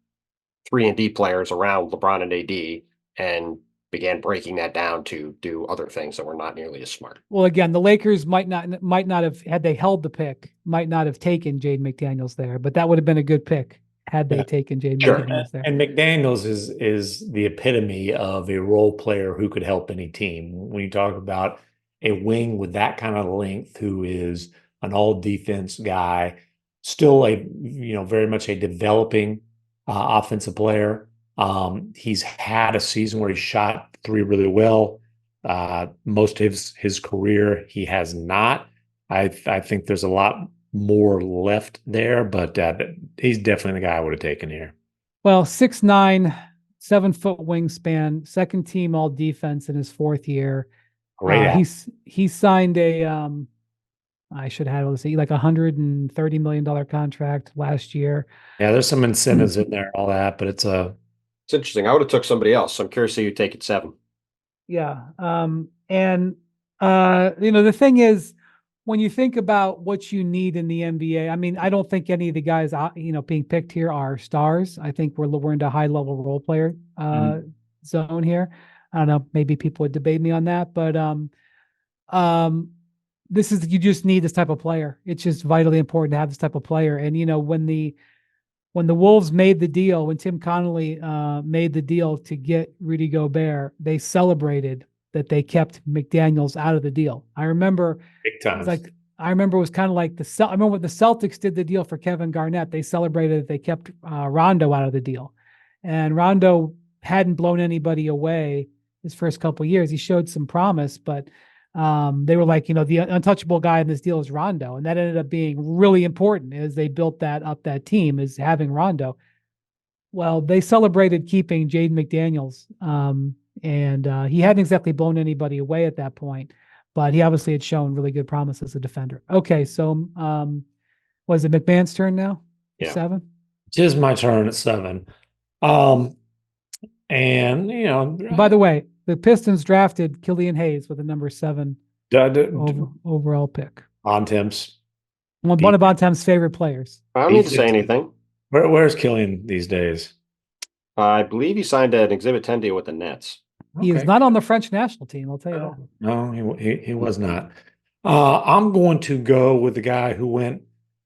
3-and-D players around LeBron and AD, and began breaking that down to do other things that were not nearly as smart. Well, again, the Lakers might not have, had they held the pick, might not have taken Jaden McDaniels there, but that would have been a good pick had they taken Jaden McDaniels there. And McDaniels is the epitome of a role player who could help any team. When you talk about a wing with that kind of length, who is an all defense guy, still very much a developing offensive player. He's had a season where he shot three really well. Most of his career, he has not. I think there's a lot more left there, but he's definitely the guy I would have taken here. Well, 6'9", 7-foot wingspan, second team all defense in his fourth year. Great. He signed a I should have it, like $130 million contract last year. Yeah, there's some incentives in there, all that, but it's interesting. I would have took somebody else. I'm curious who you take at 7. Yeah. The thing is, when you think about what you need in the NBA, I mean, I don't think any of the guys, being picked here are stars. I think we're into high level role player zone here. I don't know. Maybe people would debate me on that, but you just need this type of player. It's just vitally important to have this type of player. And when the Wolves made the deal, when Tim Connolly made the deal to get Rudy Gobert, they celebrated that they kept McDaniels out of the deal. I remember big time. it was kind of like I remember when the Celtics did the deal for Kevin Garnett, they celebrated that they kept Rondo out of the deal. And Rondo hadn't blown anybody away his first couple of years. He showed some promise, but they were like, the untouchable guy in this deal is Rondo. And that ended up being really important as they built that team, is having Rondo. Well, they celebrated keeping Jaden McDaniels. And he hadn't exactly blown anybody away at that point, but he obviously had shown really good promise as a defender. Okay. So, was it McMahon's turn now? Yeah. 7? It is my turn at 7. And by the way, the Pistons drafted Killian Hayes with a number 7 overall pick. Bontemps. One of Bontemps' favorite players. I don't need to say anything. Where's Killian these days? I believe he signed an Exhibit 10 deal with the Nets. He is not on the French national team, I'll tell you that. No, he was not. I'm going to go with the guy who went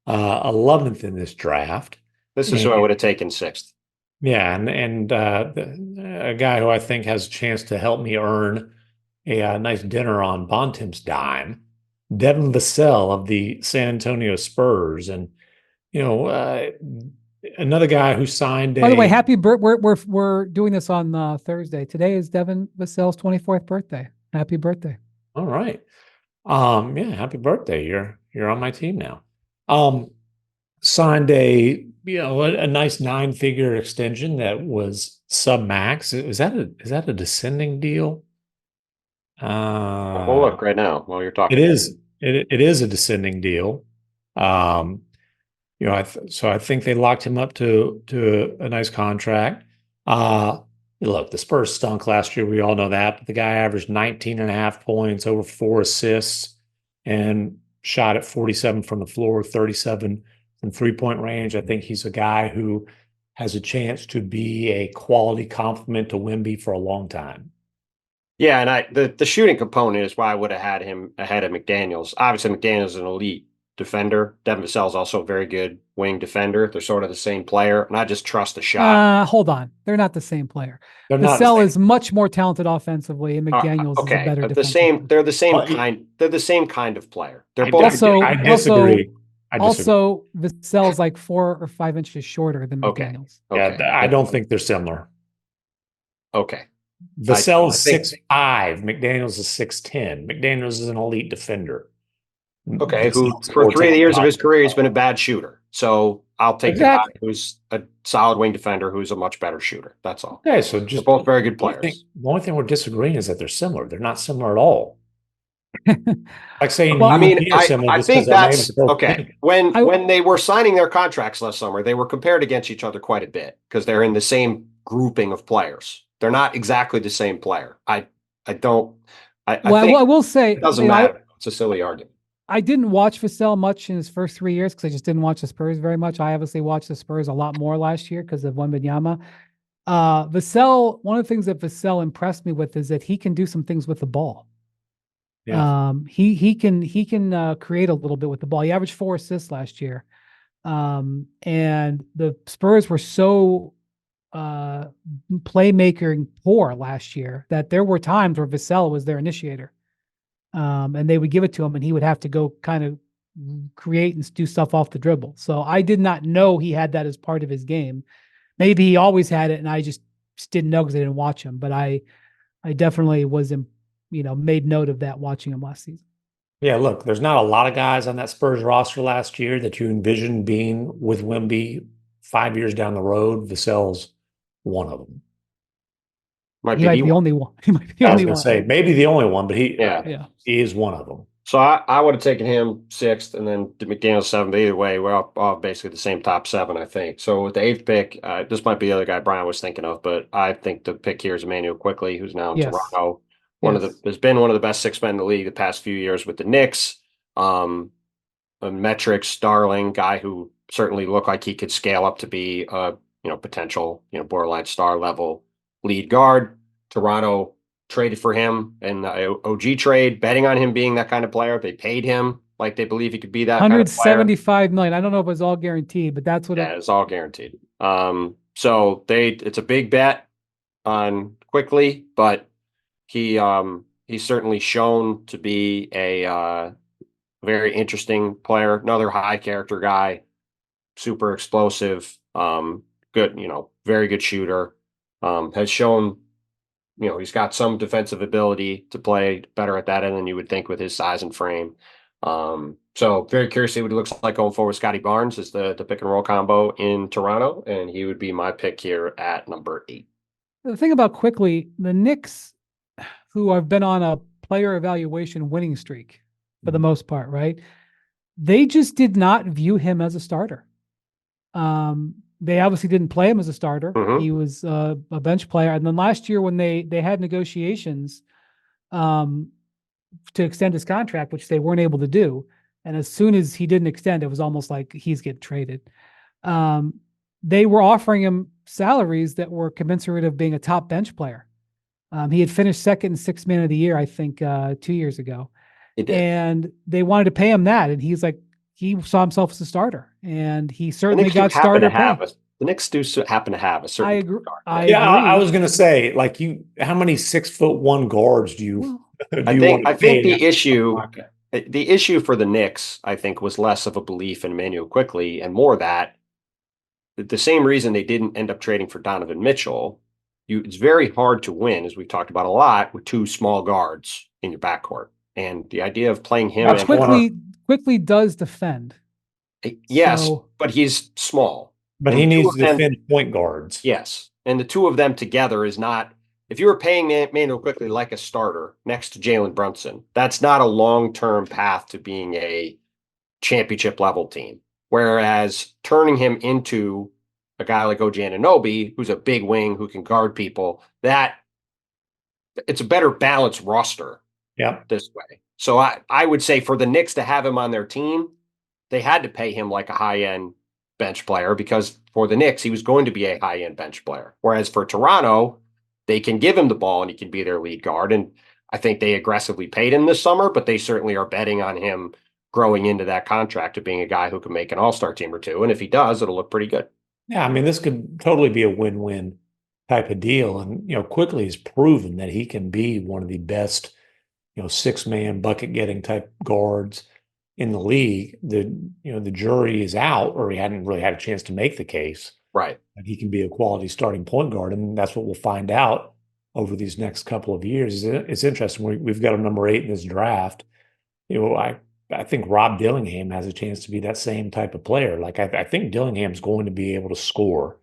11th in this draft. This is who I would have taken 6th. Yeah, and a guy who I think has a chance to help me earn a nice dinner on Bontemps' dime, Devin Vassell of the San Antonio Spurs, and another guy who signed. By the way, we're doing this on Thursday. Today is Devin Vassell's 24th birthday. Happy birthday! All right, happy birthday! You're on my team now. Signed a nice 9-figure extension that was sub-max. Is that a descending deal? We'll look right now while you're talking. It is. It is a descending deal. So I think they locked him up to a nice contract. Look, the Spurs stunk last year. We all know that. But the guy averaged 19.5 points, over 4 assists, and shot at 47 from the floor, 37 in 3-point range. I think he's a guy who has a chance to be a quality complement to Wemby for a long time. Yeah, and the shooting component is why I would have had him ahead of McDaniels. Obviously, McDaniels is an elite defender. Devin Vassell is also a very good wing defender. They're sort of the same player, and I just trust the shot. Hold on. They're not the same player. Vassell is much more talented offensively, and McDaniels is a better defender. They're the same kind. They're the same kind of player. They're both. I disagree. Also, Vassell's like 4 or 5 inches shorter than McDaniels. Okay. Yeah, I don't think they're similar. Okay. Vassell is 6'5". McDaniels is 6'10". McDaniels is an elite defender. Okay, who for 3 years of his career has been a bad shooter. So I'll take the guy who's a solid wing defender who's a much better shooter. That's all. Okay, so they're both very good players. The only thing we're disagreeing is that they're similar. They're not similar at all. Like saying Well, you I would mean, be a similar I just because think their names that's are both okay. pink. When they were signing their contracts last summer, they were compared against each other quite a bit because they're in the same grouping of players. They're not exactly the same player. I don't. I think I will say, it doesn't you know, matter. It's a silly argument. I didn't watch Vassell much in his first 3 years because I just didn't watch the Spurs very much. I obviously watched the Spurs a lot more last year because of Wembanyama. Vassell, one of the things that Vassell impressed me with is that he can do some things with the ball. Yeah. He can create a little bit with the ball. He averaged 4 assists last year. And the Spurs were so playmaker and poor last year that there were times where Vassell was their initiator. And they would give it to him and he would have to go kind of create and do stuff off the dribble. So I did not know he had that as part of his game. Maybe he always had it and I just didn't know because I didn't watch him, but I definitely was, made note of that watching him last season. Yeah, look, there's not a lot of guys on that Spurs roster last year that you envision being with Wemby 5 years down the road. Vassell's one of them. Might He be might the be the one. only one. He might be the I was only going to one. say maybe the only one, but Yeah. he is one of them. So I would have taken him sixth and then McDaniel seventh. Either way, we're all basically the same top seven, I think. So with the eighth pick, this might be the other guy Brian was thinking of, but I think the pick here is Emmanuel Quickly, who's now in Yes. Toronto. Yes. Has been one of the best six men in the league the past few years with the Knicks. A metrics darling guy who certainly looked like he could scale up to be a potential borderline star level lead guard. Toronto traded for him in the OG trade, betting on him being that kind of player. They paid him like they believe he could be that kind of player. 175 million. I don't know if it was all guaranteed, but that's what it's all guaranteed. So it's a big bet on Quickly, but he's certainly shown to be a very interesting player, another high character guy, super explosive, good, very good shooter. Has shown, he's got some defensive ability to play better at that end than you would think with his size and frame. So very curious to see what he looks like going forward. Scotty Barnes is the pick and roll combo in Toronto, and he would be my pick here at number 8. The thing about Quickly, the Knicks, who have been on a player evaluation winning streak for the most part, right? They just did not view him as a starter. They obviously didn't play him as a starter. Mhm. He was a bench player. And then last year when they had negotiations to extend his contract, which they weren't able to do, and as soon as he didn't extend, it was almost like he's getting traded. They were offering him salaries that were commensurate of being a top bench player. He had finished second and sixth man of the year, I think, 2 years ago. And they wanted to pay him that. And he's like, he saw himself as a starter. And he certainly got starter pay. The Knicks do happen to have a certain. I agree. I was going to say, like, how many 6'1" guards do you? I think the issue for the Knicks, I think, was less of a belief in Emmanuel Quickly and more that the same reason they didn't end up trading for Donovan Mitchell. It's very hard to win, as we've talked about a lot, with two small guards in your backcourt. And the idea of playing him Quickly does defend. Yes, but he's small. But he needs to defend point guards. Yes. And the two of them together is not, if you were paying Emmanuel Quickly like a starter next to Jalen Brunson, that's not a long-term path to being a championship level team. Whereas turning him into a guy like OG Anunoby, who's a big wing who can guard people, that it's a better balanced roster. This way. So I would say for the Knicks to have him on their team, they had to pay him like a high-end bench player because for the Knicks, he was going to be a high-end bench player. Whereas for Toronto, they can give him the ball and he can be their lead guard. And I think they aggressively paid him this summer, but they certainly are betting on him growing into that contract of being a guy who can make an all-star team or two. And if he does, it'll look pretty good. Yeah, I mean, this could totally be a win-win type of deal. And, Quickly has proven that he can be one of the best six-man bucket-getting type guards in the league. The jury is out, or he hadn't really had a chance to make the case. Right. That he can be a quality starting point guard, and that's what we'll find out over these next couple of years. It's interesting. We've got a number 8 in this draft. I think Rob Dillingham has a chance to be that same type of player. Like I think Dillingham's going to be able to score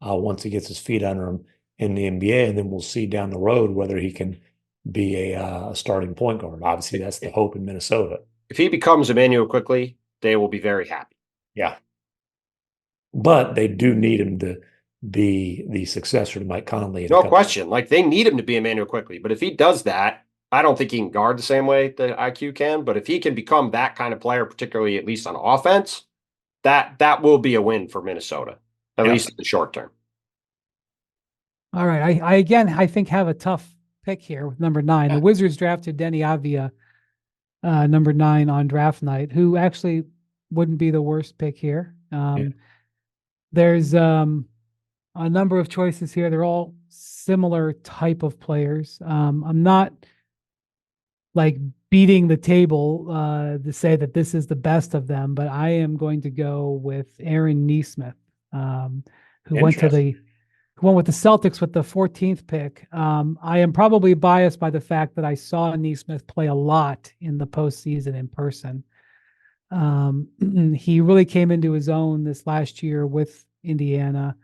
once he gets his feet under him in the NBA, and then we'll see down the road whether he can be a starting point guard. Obviously, that's the hope in Minnesota. If he becomes Emmanuel quickly, they will be very happy. Yeah. But they do need him to be the successor to Mike Conley. No question. Like, they need him to be Emmanuel quickly. But if he does that, I don't think he can guard the same way that IQ can. But if he can become that kind of player, particularly at least on offense, that will be a win for Minnesota, at least in the short term. All right. I think have a tough pick here with number 9. The Wizards drafted Denny Avdia, number 9 on draft night, who actually wouldn't be the worst pick here. There's a number of choices here. They're all similar type of players. I'm not like beating the table to say that this is the best of them, but I am going to go with Aaron Nesmith, who went with the Celtics with the 14th pick. I am probably biased by the fact that I saw Nesmith play a lot in the postseason in person. He really came into his own this last year with Indiana.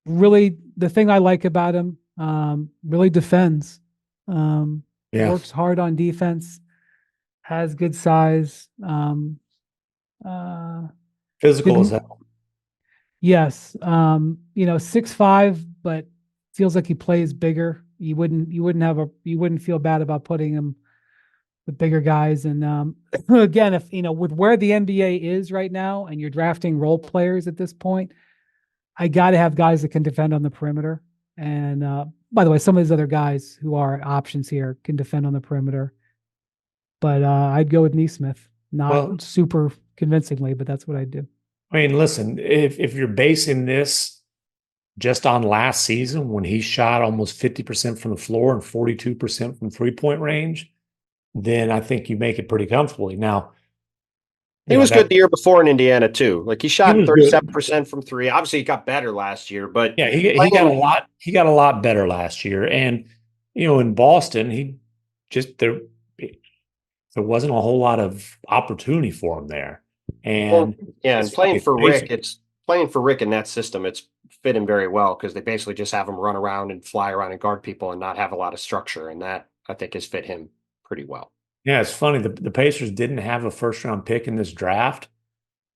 Really, the thing I like about him, really defends. Works hard on defense, has good size. Physical as hell. Yes. 6'5", but feels like he plays bigger. You wouldn't feel bad about putting him with bigger guys. And again, if with where the NBA is right now and you're drafting role players at this point, I got to have guys that can defend on the perimeter. And by the way, some of these other guys who are options here can defend on the perimeter. But I'd go with Nesmith, not super convincingly, but that's what I'd do. I mean, listen, if you're basing this just on last season when he shot almost 50% from the floor and 42% from three-point range, then I think you make it pretty comfortably. Now, he was good the year before in Indiana too. Like, he shot 37% from three. Obviously, he got better last year, but yeah, he got a lot. He got a lot better last year, and in Boston, there wasn't a whole lot of opportunity for him there. And and playing for Rick in that system, it's fit him very well because they basically just have him run around and fly around and guard people and not have a lot of structure, and that I think has fit him pretty well. Yeah, it's funny. The Pacers didn't have a first-round pick in this draft,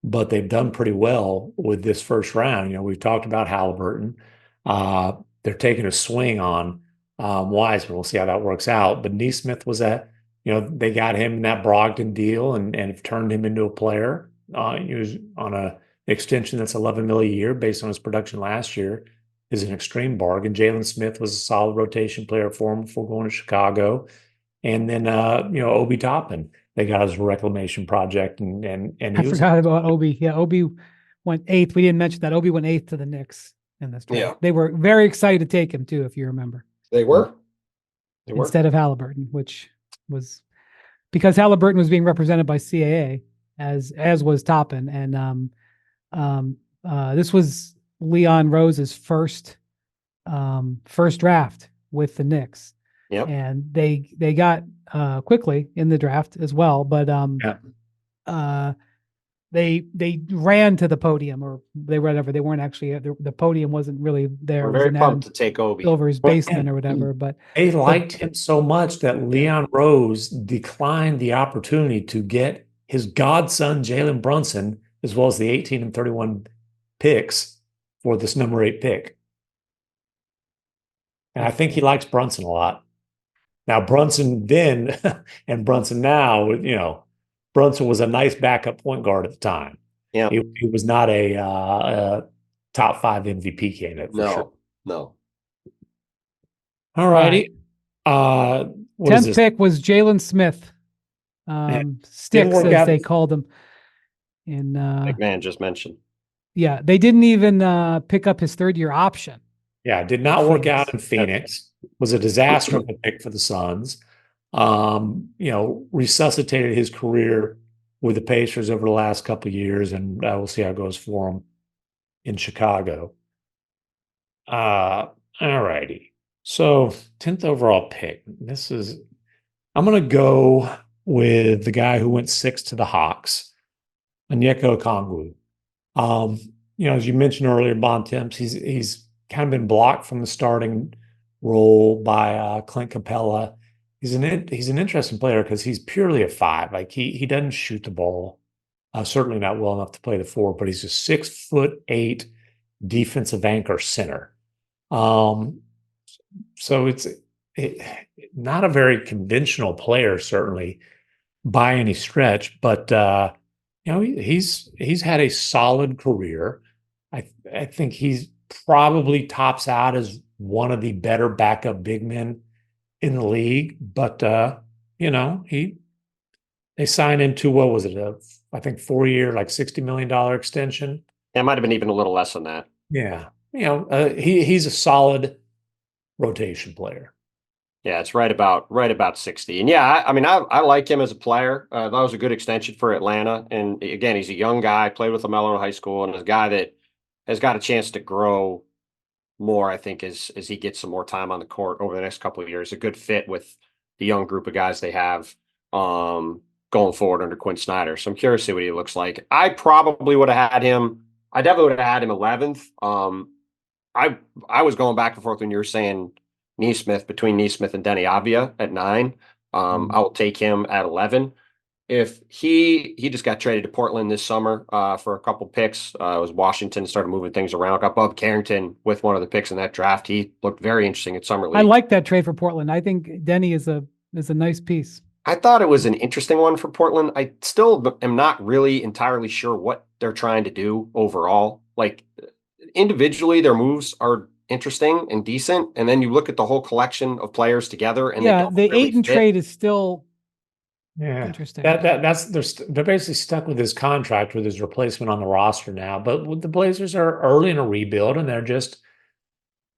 but they've done pretty well with this first round. We've talked about Halliburton. They're taking a swing on Wiseman. We'll see how that works out. But Nesmith was they got him in that Brogdon deal and have turned him into a player. He was on an extension that's $11 million a year based on his production last year. Is an extreme bargain. Jalen Smith was a solid rotation player for him before going to Chicago. And then, Obi Toppin, they got his reclamation project. And I forgot about Obi. Yeah, Obi went 8th. We didn't mention that. Obi went 8th to the Knicks in this draft. Yeah. They were very excited to take him, too, if you remember. They were. Instead of Halliburton, which was because Halliburton was being represented by CAA, as was Toppin. And this was Leon Rose's first draft with the Knicks. Yep. And they got quickly in the draft as well, but they ran to the podium, or they weren't actually the podium wasn't really there. We're very pumped to take Obi over his basement or whatever, but they liked him so much that Leon Rose declined the opportunity to get his godson Jalen Brunson as well as the 18 and 31 picks for this number 8 pick. And I think he likes Brunson a lot. Now, Brunson then and Brunson now, Brunson was a nice backup point guard at the time. Yeah, he was not a top 5 MVP candidate for sure. No. All righty. 10th pick was Jalen Smith. Sticks, as they called him. In MacMahon just mentioned. Yeah, they didn't even pick up his 3rd-year option. Yeah, did not work out in Phoenix. Was a disaster of a pick for the Suns. Resuscitated his career with the Pacers over the last couple of years, and we'll see how it goes for him in Chicago. All righty. So 10th overall pick. I'm going to go with the guy who went 6th to the Hawks, Onyeka Okongwu. As you mentioned earlier, Bontemps, he's kind of been blocked from the starting role by Clint Capella. He's an interesting player because he's purely a 5. Like he doesn't shoot the ball, certainly not well enough to play the 4, but he's a 6'8" defensive anchor center. So it's not a very conventional player, certainly by any stretch, but he's had a solid career. I think he's probably tops out as one of the better backup big men in the league. But they signed him to, what was it? I think 4-year, like $60 million extension. It might have been even a little less than that. Yeah, he's a solid rotation player. Yeah, it's right about 60. And yeah, I like him as a player. That was a good extension for Atlanta. And again, he's a young guy, played with LaMelo in high school, and is a guy that has got a chance to grow more, I think, as he gets some more time on the court over the next couple of years. A good fit with the young group of guys they have going forward under Quinn Snyder. So I'm curious to see what he looks like. I probably would have had him. I definitely would have had him 11th. I was going back and forth when you were saying Nesmith, between Nesmith and Denny Avdia at 9. I will take him at 11. If he just got traded to Portland this summer for a couple picks. It was Washington, started moving things around. Got Bub Carrington with one of the picks in that draft. He looked very interesting at summer league. I like that trade for Portland. I think Denny is a nice piece. I thought it was an interesting one for Portland. I still am not really entirely sure what they're trying to do overall. Like individually, their moves are interesting and decent, and then you look at the whole collection of players together, and the really Ayton trade is still interesting. They're basically stuck with his contract with his replacement on the roster now. But the Blazers are early in a rebuild, and they're just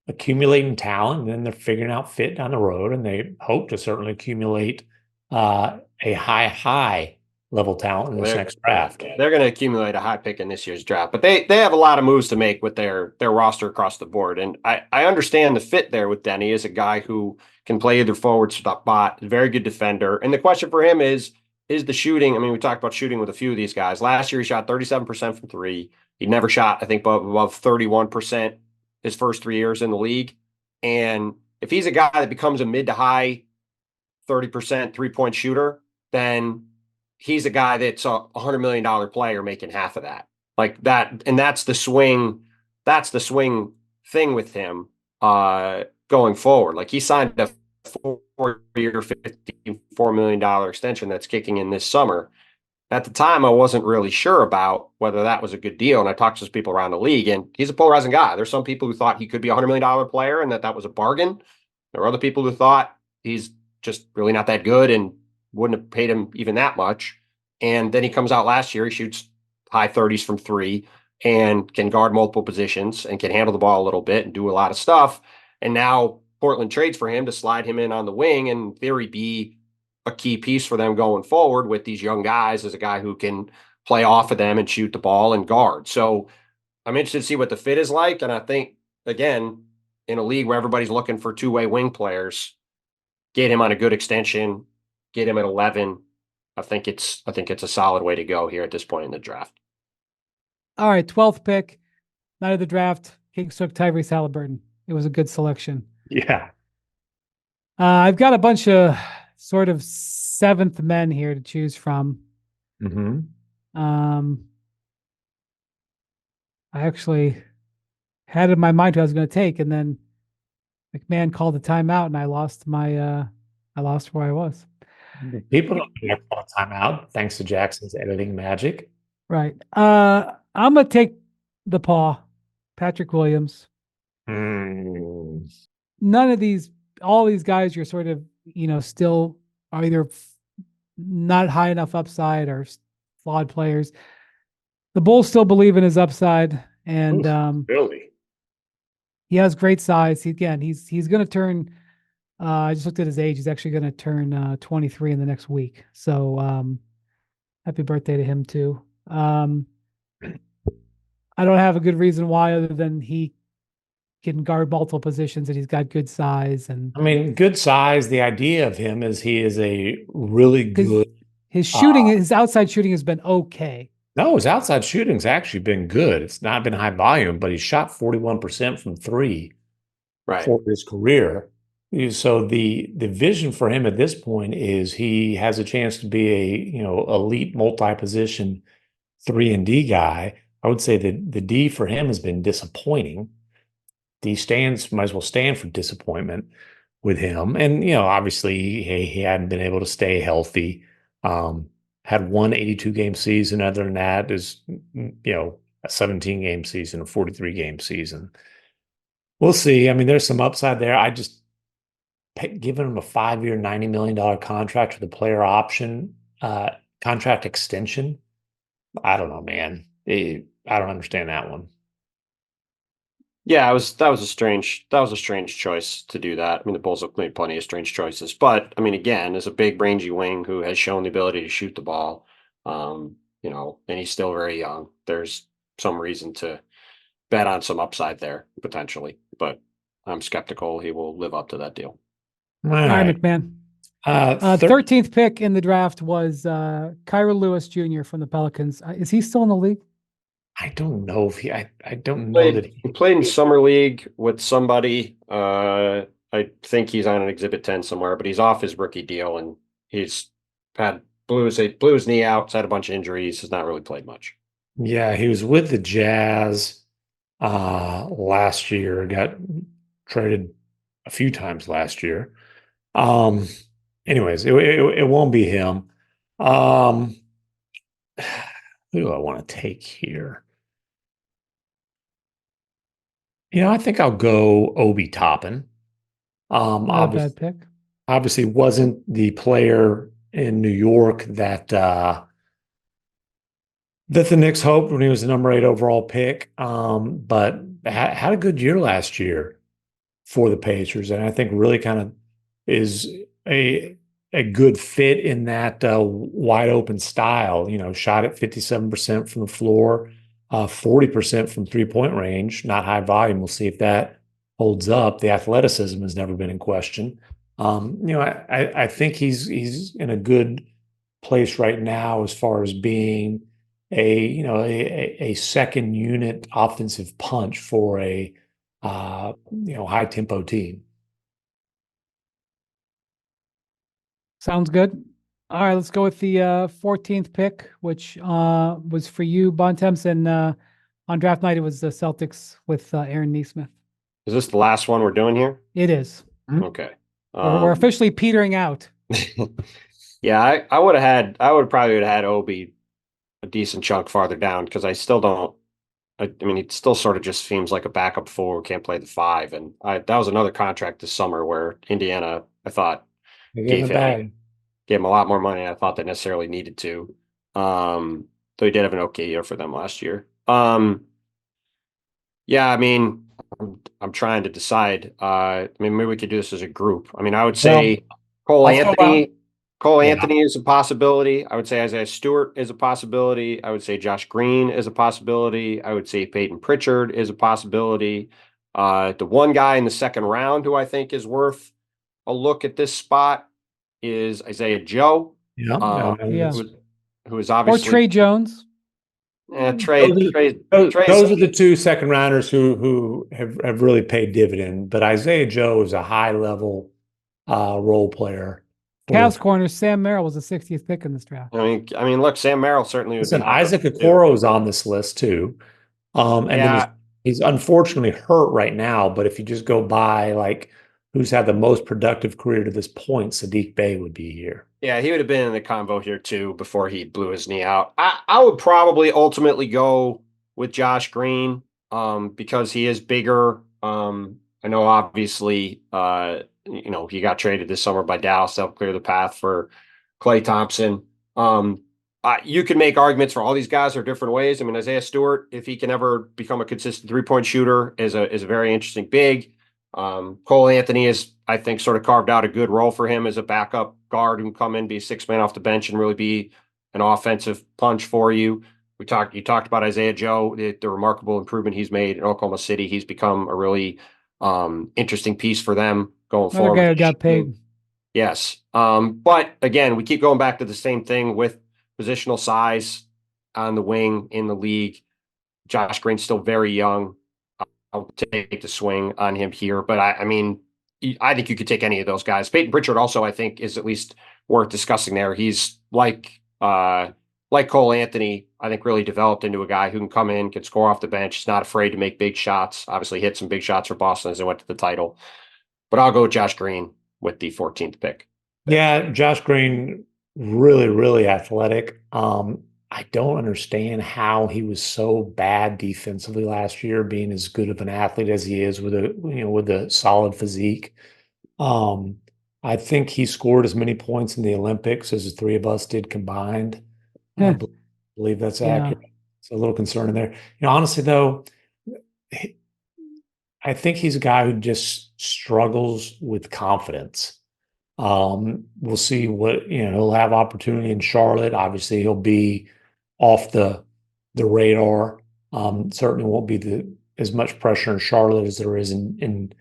accumulating talent, and then they're figuring out fit down the road, and they hope to certainly accumulate a high level talent in this next draft. They're going to accumulate a high pick in this year's draft, but they have a lot of moves to make with their roster across the board. And I understand the fit there with Denny as a guy who can play either forward spot, very good defender. And the question for him is the shooting. I mean, we talked about shooting with a few of these guys. Last year, he shot 37% from 3. He never shot, I think, above 31% his first 3 years in the league. And if he's a guy that becomes a mid to high 30% 3-point shooter, then he's a guy that's a $100 million player making half of that. Like that. And that's the swing thing with him going forward. Like he signed a 4-year, $54 million extension that's kicking in this summer. At the time, I wasn't really sure about whether that was a good deal. And I talked to some people around the league, and he's a polarizing guy. There's some people who thought he could be a $100 million player and that was a bargain. There were other people who thought he's just really not that good and wouldn't have paid him even that much. And then he comes out last year, he shoots high 30s from 3 and can guard multiple positions and can handle the ball a little bit and do a lot of stuff. And now Portland trades for him to slide him in on the wing and in theory be a key piece for them going forward with these young guys as a guy who can play off of them and shoot the ball and guard. So I'm interested to see what the fit is like. And I think, again, in a league where everybody's looking for two-way wing players, get him on a good extension, get him at 11. I think it's a solid way to go here at this point in the draft. All right, 12th pick, night of the draft, Kings took Tyrese Halliburton. It was a good selection. Yeah. I've got a bunch of sort of seventh men here to choose from. Mm-hmm. I actually had in my mind who I was going to take, and then MacMahon called a timeout, and I lost where I was. People don't call a timeout thanks to Jackson's editing magic. Right. I'm going to take the paw, Patrick Williams. None of all these guys you're sort of, still are either not high enough upside or flawed players. The Bulls still believe in his upside, and really, he has great size. He's going to turn. I just looked at his age. He's actually going to turn 23 in the next week. So happy birthday to him too. I don't have a good reason why other than he can guard multiple positions and he's got good size. And I mean, good size. The idea of him is he is a really good. His shooting, his outside shooting has been okay. No, his outside shooting's actually been good. It's not been high volume, but he shot 41% from 3 Right. for his career. So the vision for him at this point is he has a chance to be a elite multi-position 3-and-D guy. I would say that the D for him has been disappointing. D might as well stand for disappointment with him. And obviously he hadn't been able to stay healthy. Had one 82-game season. Other than that, is a 17-game season, a 43-game season. We'll see. I mean, there's some upside there. I just giving him a 5-year, $90 million contract with a player option, contract extension. I don't know, man. I don't understand that one. Yeah, that was a strange choice to do that. I mean, the Bulls have made plenty of strange choices, but I mean, again, as a big, rangy wing who has shown the ability to shoot the ball, and he's still very young. There's some reason to bet on some upside there potentially, but I'm skeptical he will live up to that deal. All right, MacMahon. 13th pick in the draft was Kyra Lewis Jr. from the Pelicans. Is he still in the league? I don't know if I don't know that he played in summer league with somebody. I think he's on an Exhibit 10 somewhere, but he's off his rookie deal and he's blew his knee out, had a bunch of injuries, has not really played much. Yeah, he was with the Jazz last year, got traded a few times last year. Anyways, it won't be him. Who do I want to take here? I think I'll go Obi Toppin. Not a bad pick. Obviously wasn't the player in New York that the Knicks hoped when he was the number 8 overall pick, but had a good year last year for the Pacers, and I think really kind of is a good fit in that wide open style. Shot at 57% from the floor, 40% from 3-point range, not high volume. We'll see if that holds up. The athleticism has never been in question. I think he's in a good place right now as far as being a second unit offensive punch for a high tempo team. Sounds good. All right, let's go with the 14th pick, which was for you, Bontemps, and on draft night it was the Celtics with Aaron Nesmith. Is this the last one we're doing here? It is. Okay. We're officially petering out. Yeah, I would probably have had Obi a decent chunk farther down because I still don't. I mean, it still sort of just seems like a backup 4 who can't play the 5, and that was another contract this summer where Indiana, I thought, gave him a lot more money than I thought they necessarily needed to. Though he did have an okay year for them last year. Yeah, I mean, I'm trying to decide. I mean, maybe we could do this as a group. I mean, I would say Cole Anthony is a possibility. I would say Isaiah Stewart is a possibility. I would say Josh Green is a possibility. I would say Peyton Pritchard is a possibility. The one guy in the second round who I think is worth a look at this spot is Isaiah Joe. Who is obviously or Trey Jones. Yeah, those are the 2 second rounders who have really paid dividend. But Isaiah Joe is a high level role player. Cavs corner Sam Merrill was the 60th pick in this draft. I mean, look, Sam Merrill certainly would be. Isaac Okoro is on this list too. Then he's unfortunately hurt right now. But if you just go by like who's had the most productive career to this point, Sadiq Bey would be here. Yeah, he would have been in the convo here too before he blew his knee out. I would probably ultimately go with Josh Green because he is bigger. I know obviously he got traded this summer by Dallas to help clear the path for Klay Thompson. You can make arguments for all these guys are different ways. I mean, Isaiah Stewart, if he can ever become a consistent 3-point shooter, is a very interesting big. Cole Anthony is, I think, sort of carved out a good role for him as a backup guard who can come in, be a 6-man off the bench and really be an offensive punch for you. You talked about Isaiah Joe, the remarkable improvement he's made in Oklahoma City. He's become a really interesting piece for them going forward. Another guy who got paid. Yes. But again, we keep going back to the same thing with positional size on the wing in the league. Josh Green's still very young. I'll take the swing on him here. But I mean, I think you could take any of those guys. Peyton Pritchard also, I think, is at least worth discussing there. He's like Cole Anthony, I think really developed into a guy who can come in, can score off the bench. He's not afraid to make big shots. Obviously hit some big shots for Boston as they went to the title. But I'll go with Josh Green with the 14th pick. Yeah, Josh Green, really, really athletic. I don't understand how he was so bad defensively last year, being as good of an athlete as he is with a solid physique. I think he scored as many points in the Olympics as the three of us did combined. I believe that's accurate. It's a little concerning there. Honestly, though, I think he's a guy who just struggles with confidence. We'll see what, he'll have opportunity in Charlotte. Obviously, he'll be off the radar. Certainly won't be as much pressure in Charlotte as there is in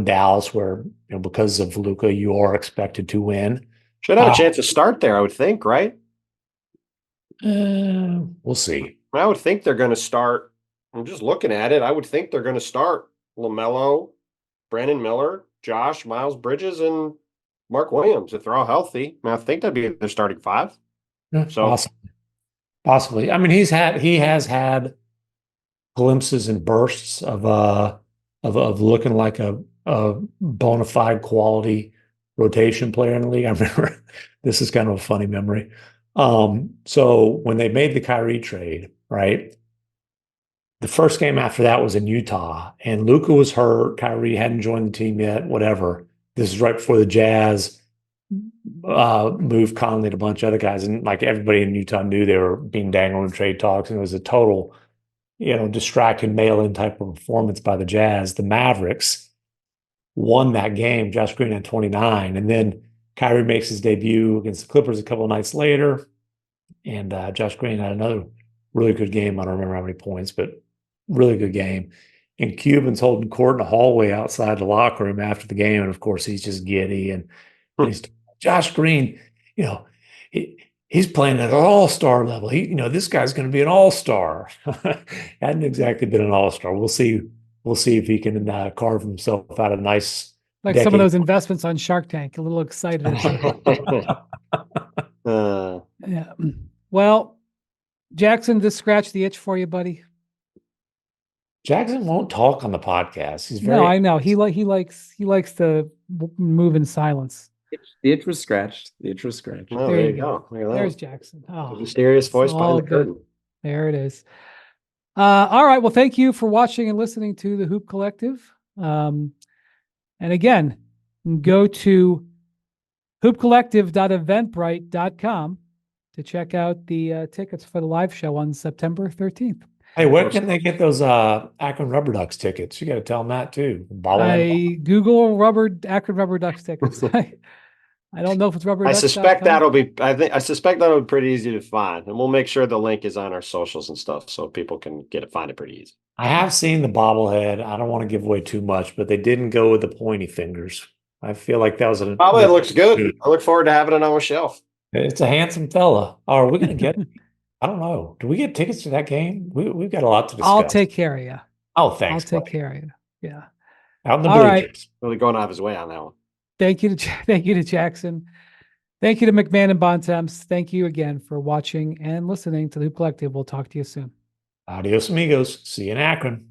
Dallas, where, because of Luka, you are expected to win. Should have a chance to start there, I would think, right? We'll see. I would think they're going to start. I'm just looking at it. I would think they're going to start LaMelo, Brandon Miller, Josh, Miles Bridges, and Mark Williams if they're all healthy. I think that'd be their starting five. So possibly. I mean, he has had glimpses and bursts of looking like a bona fide quality rotation player in the league. I remember this is kind of a funny memory. So when they made the Kyrie trade, right? The first game after that was in Utah, and Luka was hurt. Kyrie hadn't joined the team yet, whatever. This is right before the Jazz moved Conley and a bunch of other guys. And like everybody in Utah knew they were being dangled in trade talks, and it was a total, distracted mail-in type of performance by the Jazz. The Mavericks won that game. Josh Green had 29. And then Kyrie makes his debut against the Clippers a couple of nights later. And Josh Green had another really good game. I don't remember how many points, but really good game. And Cuban's holding court in the hallway outside the locker room after the game. And of course, he's just giddy. And he's Josh Green, he's playing at an all-star level. This guy's going to be an all-star. Hadn't exactly been an all-star. We'll see if he can carve himself out a nice decade. Some of those investments on Shark Tank. A little excited. Yeah. Well, Jackson, just scratch the itch for you, buddy. Jackson won't talk on the podcast. He's very No, I know. He likes to move in silence. The itch was scratched. The itch was scratched. Oh, there you go. There's Jackson. The mysterious voice behind the curtain. There it is. All right. Well, thank you for watching and listening to the Hoop Collective. And again, go to hoopcollective.eventbrite.com to check out the tickets for the live show on September 13th. Hey, where can they get those Akron Rubber Ducks tickets? You got to tell them that too. Google Akron Rubber Ducks tickets. I don't know if it's Rubber Ducks. I suspect that'll be pretty easy to find, and we'll make sure the link is on our socials and stuff so people can find it pretty easy. I have seen the bobblehead. I don't want to give away too much, but they didn't go with the pointy fingers. I feel like that was an bobblehead looks good. I look forward to having it on my shelf. It's a handsome fella. Are we going to get it? I don't know. Do we get tickets to that game? We've got a lot to discuss. I'll take care of you. Oh, thanks. I'll take care of you. Yeah. Out in the All right. Really going out of his way on that one. Thank you to Jackson. Thank you to MacMahon and Bontemps. Thank you again for watching and listening to the Hoop Collective. We'll talk to you soon. Adios, amigos. See you in Akron.